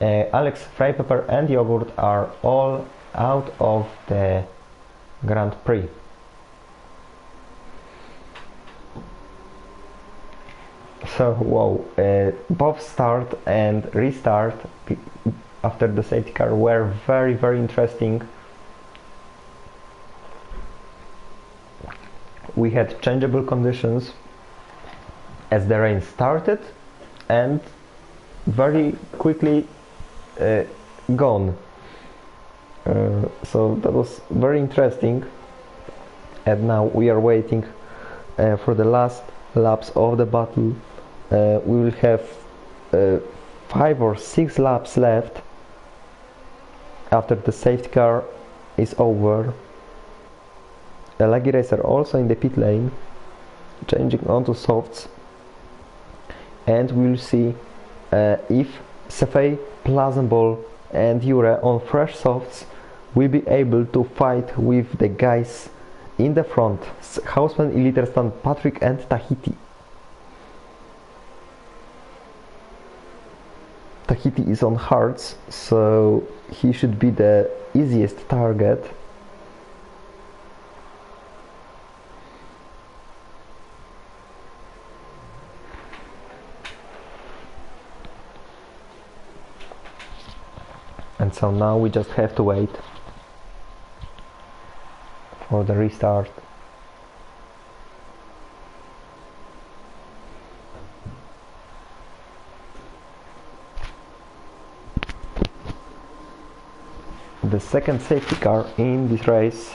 Alex, Freypepper and Yogurt are all out of the Grand Prix. So wow, both start and restart after the safety car were very interesting. We had changeable conditions as the rain started and very quickly gone. So that was very interesting, and now we are waiting for the last laps of the battle. We will have 5 or 6 laps left after the safety car is over. Laggy Racer also in the pit lane, changing onto softs, and we will see if Sefei, Plazambol and Jure on fresh softs will be able to fight with the guys in the front, Houseman, Iliterstan, Patrick and Tahiti. Tahiti is on hards, so he should be the easiest target. And so now we just have to wait for the restart. The second safety car in this race,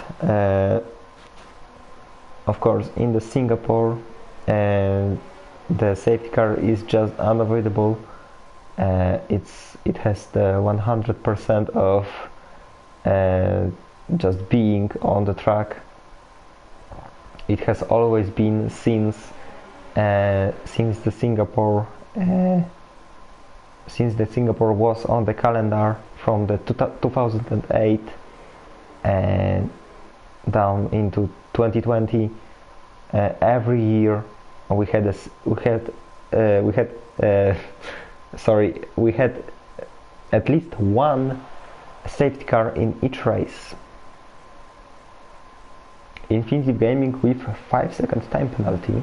of course in the Singapore the safety car is just unavoidable. It has the 100% of just being on the track. It has always been since the Singapore was on the calendar from the 2008 and down into 2020. Every year we had at least one safety car in each race. Infinitive Gaming with 5-second time penalty.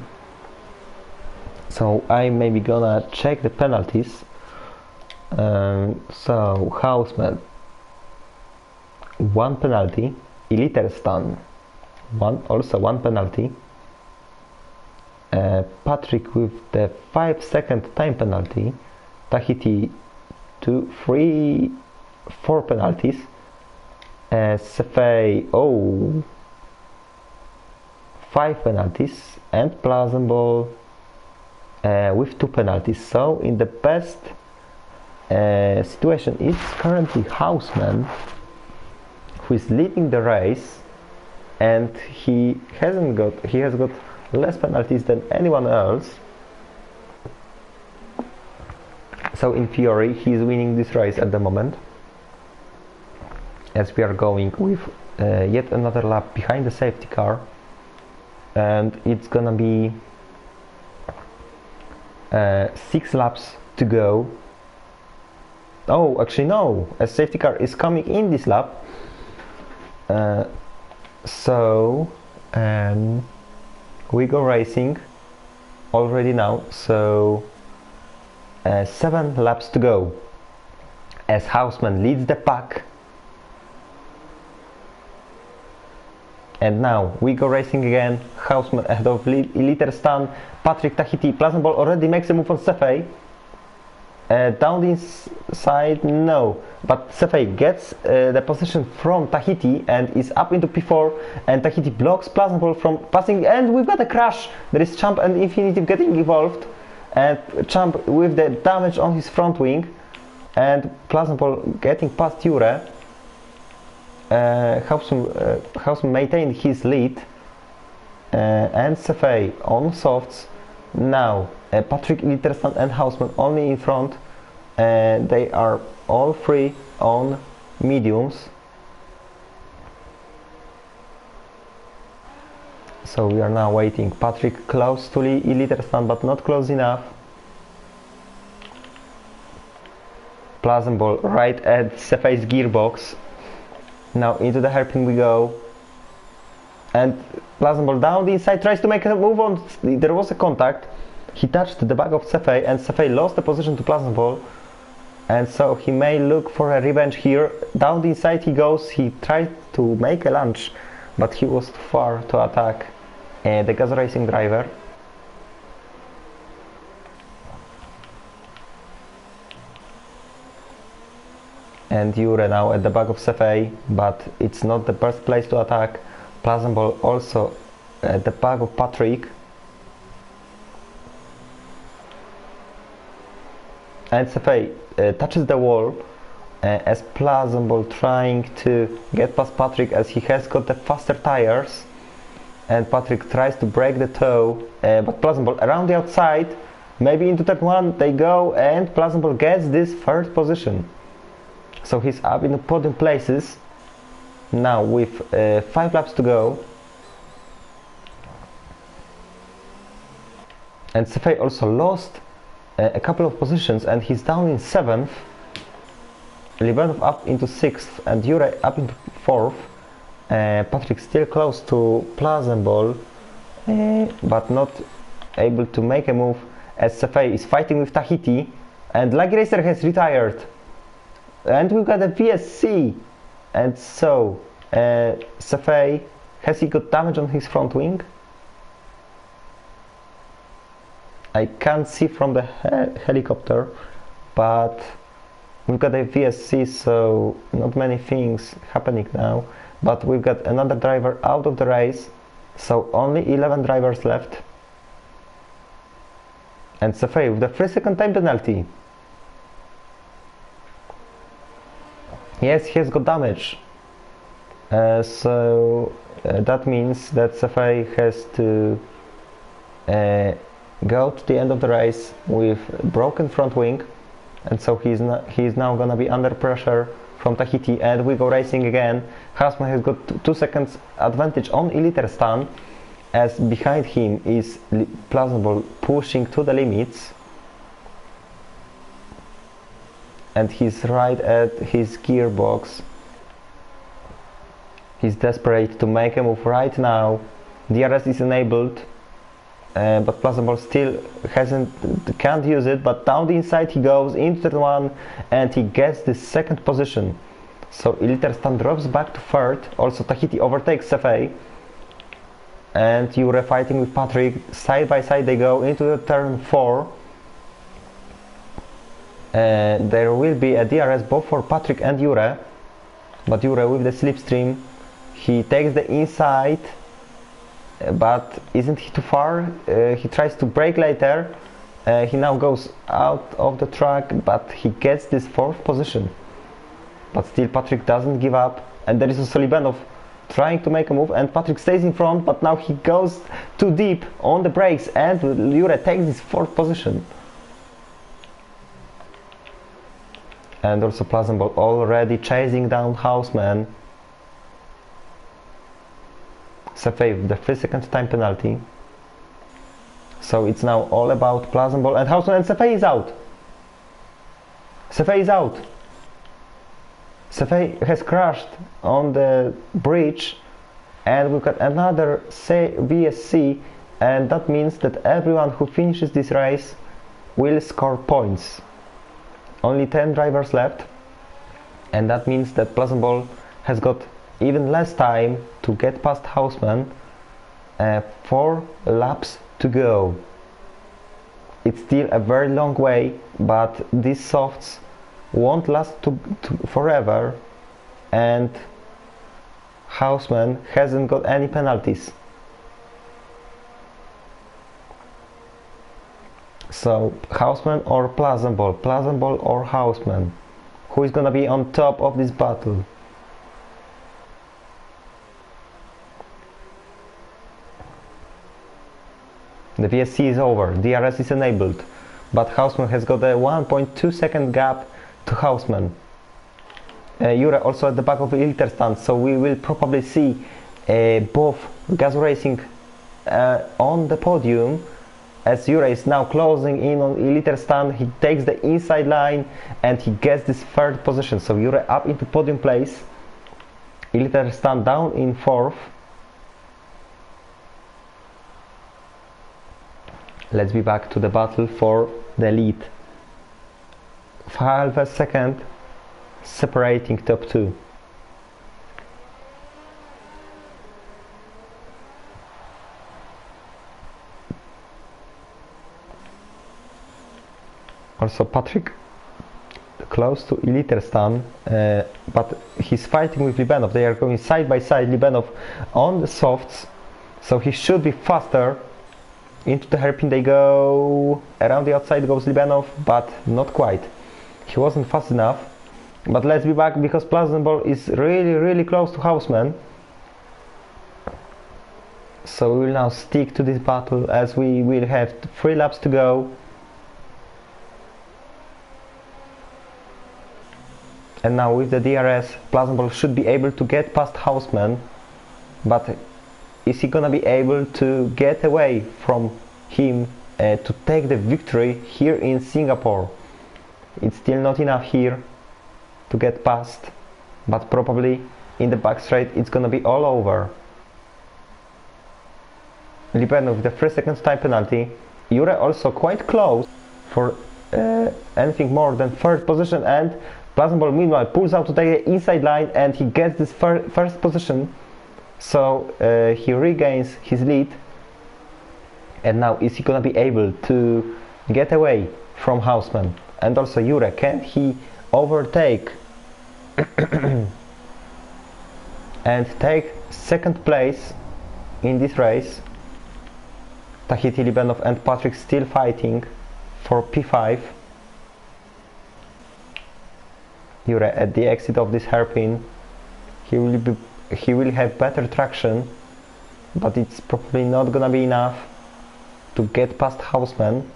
So I maybe gonna check the penalties. So Houseman, 1 penalty. Eliterstan, one penalty. Patrick with the 5-second time penalty. Tahiti 2, 3, 4 penalties. Sefei 5 penalties, and Plazenball with 2 penalties. So in the best situation is currently Houseman, who is leading the race, and he has got less penalties than anyone else. So in theory he is winning this race at the moment, as we are going with yet another lap behind the safety car, and it's gonna be 6 laps to go. Oh, actually no, a safety car is coming in this lap. So we go racing already now, so 7 laps to go as Houseman leads the pack. And now we go racing again. Houseman ahead of Eliterstan. Patrick, Tahiti, Plazenball already makes a move on Sefei. Down the inside, no, but Sefei gets the position from Tahiti and is up into P4, and Tahiti blocks Plazenball from passing, and we've got a crash. There is Champ and Infinitive getting involved, and Champ with the damage on his front wing, and Plazenball getting past Jure. Houseman maintained his lead, and Sefei on softs. Now Patrick, Eliterstan and Houseman only in front, and they are all 3 on mediums. So we are now waiting. Patrick close to Eliterstan but not close enough. Plazenball right at Sefei's gearbox. Now into the hairpin we go, and Plazenball down the inside tries to make a move on. There was a contact. He touched the back of Sefei, and Sefei lost the position to Plazenball, and so he may look for a revenge here. Down the inside he goes. He tried to make a lunge, but he was too far to attack the Gas Racing driver. And Jure now at the back of Sefei, but it's not the best place to attack. Plazenball also at the back of Patrick. And Sefei touches the wall as Plazenball trying to get past Patrick, as he has got the faster tires, and Patrick tries to break the toe, but Plazenball around the outside, maybe into turn 1 they go, and Plazenball gets this 3rd position. So he's up in the podium places now with 5 laps to go. And Sefei also lost a couple of positions, and he's down in 7th. Livanov up into 6th, and Jure up into 4th. Patrick still close to Plazenball, but not able to make a move, as Sefei is fighting with Tahiti, and Lucky Racer has retired. And we've got a VSC, and so Sefei, has he got damage on his front wing? I can't see from the helicopter, but we've got a VSC, so not many things happening now. But we've got another driver out of the race, so only 11 drivers left. And Safei with the 3-second time penalty. Yes, he has got damage. So that means that Safei has to go to the end of the race with broken front wing, and so he's now gonna be under pressure from Tahiti, and we go racing again. Hausmann has got 2 seconds advantage on Eliterstan, as behind him is Plausible pushing to the limits, and he's right at his gearbox. He's desperate to make a move right now. DRS is enabled, but Plausible still can't use it, but down the inside he goes into turn 1 and he gets the 2nd position. So Eliterstan drops back to 3rd. Also Tahiti overtakes Safei, and Jure fighting with Patrick. Side by side they go into the turn 4. There will be a DRS both for Patrick and Jure, but Jure with the slipstream, he takes the inside, but isn't he too far? He tries to brake later. He now goes out of the track, but he gets this 4th position. But still Patrick doesn't give up, and there is also Libanov trying to make a move, and Patrick stays in front, but now he goes too deep on the brakes, and Jure takes this 4th position. And also Plausible already chasing down Hausmann. Safei with the 3-second time penalty. So it's now all about Plausible and Hausmann, and Safei is out. Safei is out. Safei has crashed on the bridge, and we've got another VSC, and that means that everyone who finishes this race will score points. Only 10 drivers left, and that means that Plausible has got even less time to get past Hausmann. 4 laps to go. It's still a very long way, but these softs won't last forever, and Hausmann hasn't got any penalties. So Hausmann or Plausible, Plausible or Hausmann, who is gonna be on top of this battle? The VSC is over, DRS is enabled, but Hausmann has got a 1.2 second gap to Hausmann. Jure also at the back of Eliterstan, so we will probably see both Gazoo Racing on the podium, as Jure is now closing in on Eliterstan. He takes the inside line and he gets this 3rd position, so Jure up into podium place, Eliterstan down in 4th. Let's be back to the battle for the lead. 1/2 a second separating top 2. Also Patrick close to Eliterstan, but he's fighting with Libanov. They are going side by side, Libanov on the softs, so he should be faster. Into the hairpin they go, around the outside goes Libanov, but not quite. He wasn't fast enough. But let's be back, because Plausible is really close to Hausmann. So we will now stick to this battle, as we will have 3 laps to go. And now with the DRS, Plausible should be able to get past Hausmann, but is he gonna be able to get away from him to take the victory here in Singapore? It's still not enough here to get past, but probably in the back straight it's gonna be all over. Libanov with the 3-second time penalty. Jure also quite close for anything more than 3rd position, and Plausible meanwhile pulls out to the inside line and he gets this 1st position. So he regains his lead, and now is he gonna be able to get away from Hausmann? And also Jure, can he overtake and take 2nd place in this race? Tahiti, Libanov and Patrick still fighting. for P5. Jure at the exit of this hairpin, he will have better traction, but it's probably not gonna be enough to get past Houseman.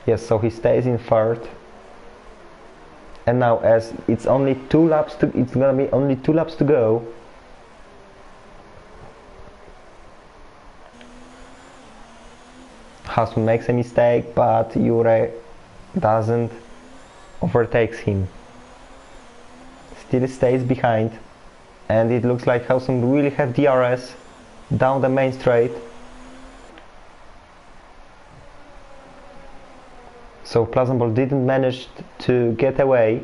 Yes, so he stays in third. And now, as it's only it's gonna be only 2 laps to go. Houseman makes a mistake, but Jure doesn't overtakes him. Still stays behind, and it looks like Houseman will have DRS down the main straight. So Pleasant didn't manage to get away.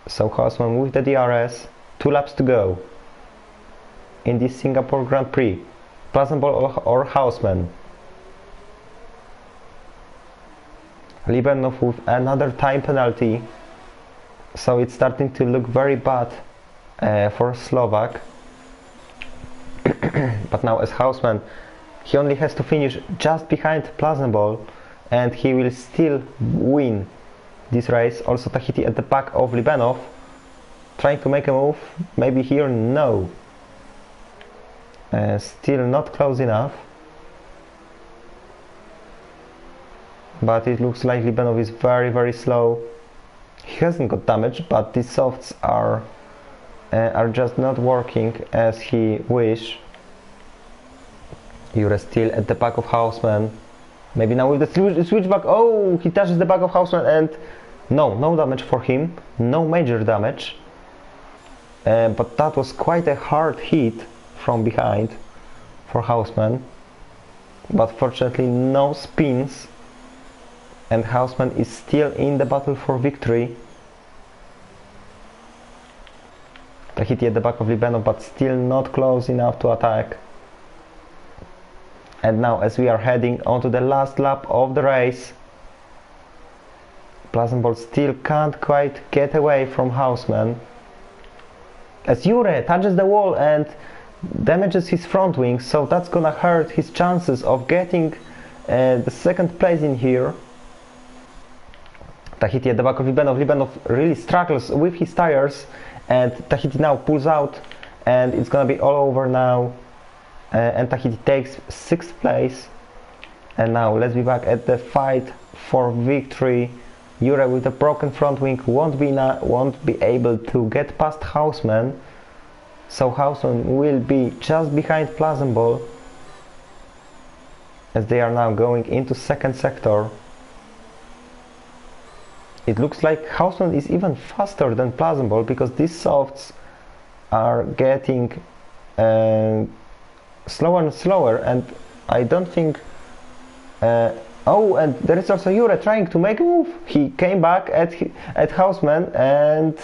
So Houseman with the DRS, 2 laps to go in this Singapore Grand Prix. Pleasant or Houseman. Libanov with another time penalty. So it's starting to look very bad for Slovak. But now as Houseman, he only has to finish just behind Pleasant, and he will still win this race. Also Tahiti at the back of Libanov, trying to make a move, maybe here, no. Still not close enough. But it looks like Libanov is very slow. He hasn't got damage, but these softs are just not working as he wish. Jure still at the back of Houseman. Maybe now with the switchback. Oh, he touches the back of Houseman, and no damage for him. No major damage. But that was quite a hard hit from behind for Houseman. But fortunately no spins. And Houseman is still in the battle for victory. Tahiti at the back of Libanov, but still not close enough to attack. And now, as we are heading onto the last lap of the race, Pleasant still can't quite get away from Houseman. As Jure touches the wall and damages his front wing, so that's gonna hurt his chances of getting the second place in here. Tahiti at the back of Libanov. Libanov really struggles with his tires, and Tahiti now pulls out, and it's gonna be all over now. And Tahiti takes 6th place. And now let's be back at the fight for victory. Jure with a broken front wing won't be able to get past Houseman. So Houseman will be just behind Pleasant, as they are now going into second sector. It looks like Houseman is even faster than Pleasant, because these softs are getting slower and slower, and I don't think oh, and there is also Jure trying to make a move. He came back at Houseman and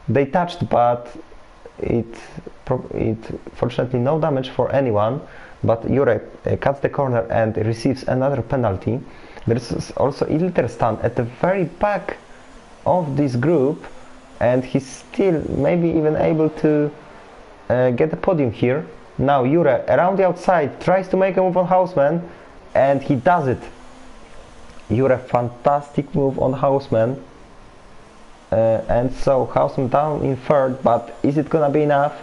they touched, but it fortunately no damage for anyone. But Jure cuts the corner and receives another penalty. There is also Ilterstrand at the very back of this group, and he's still maybe even able to get the podium here. Now Jure around the outside tries to make a move on Houseman, and he does it. Jure, fantastic move on Houseman, and so Houseman down in third, but is it gonna be enough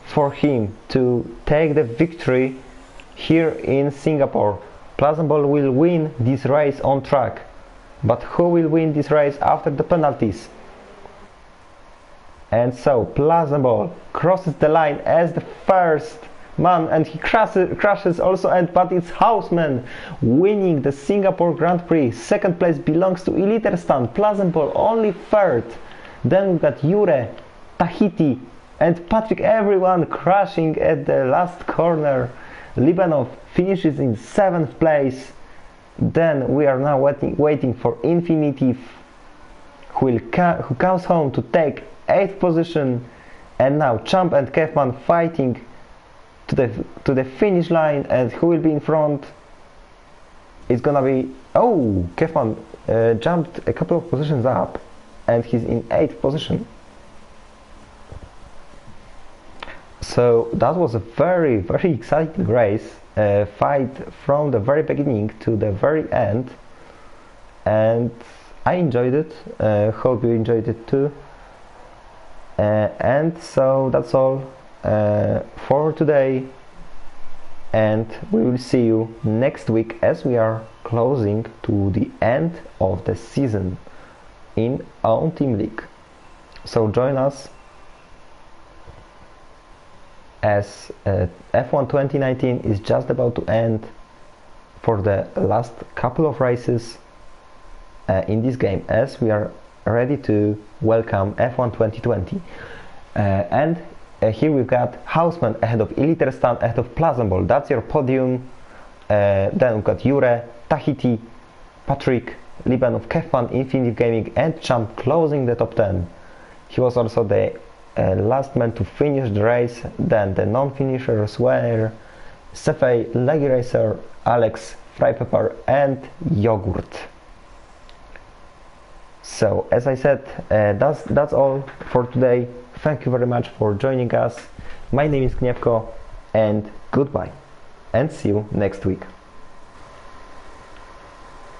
for him to take the victory here in Singapore? Pleasant will win this race on track, but who will win this race after the penalties? And so Pleasant crosses the line as the first man, and he crashes also, but it's Houseman winning the Singapore Grand Prix. Second place belongs to Ilterstrand. Pleasant only third. Then we got Jure, Tahiti and Patrick, everyone crashing at the last corner. Libanov finishes in 7th place. Then we are now waiting for Infinitive, who comes home to take 8th position. And now Champ and Kefman fighting to the finish line, and who will be in front? It's gonna be, oh, Kefman jumped a couple of positions up, and he's in 8th position. So that was a very exciting race, fight from the very beginning to the very end. and I enjoyed it. Hope you enjoyed it too. And so that's all for today, and we will see you next week as we are closing to the end of the season in Own Team League. So join us as F1 2019 is just about to end for the last couple of races in this game, as we are ready to welcome F1 2020. And here we've got Houseman ahead of Eliterstan, ahead of Plazambol. That's your podium. Then we've got Jure, Tahiti, Patrick, Libanov, Kefman, Infinity Gaming, and Champ closing the top 10. He was also the last man to finish the race. Then the non-finishers were Sefei, Leggy Racer, Alex, Frypepper, and Yogurt. So as I said, that's all for today. Thank you very much for joining us. My name is Gniewko, and goodbye, and see you next week.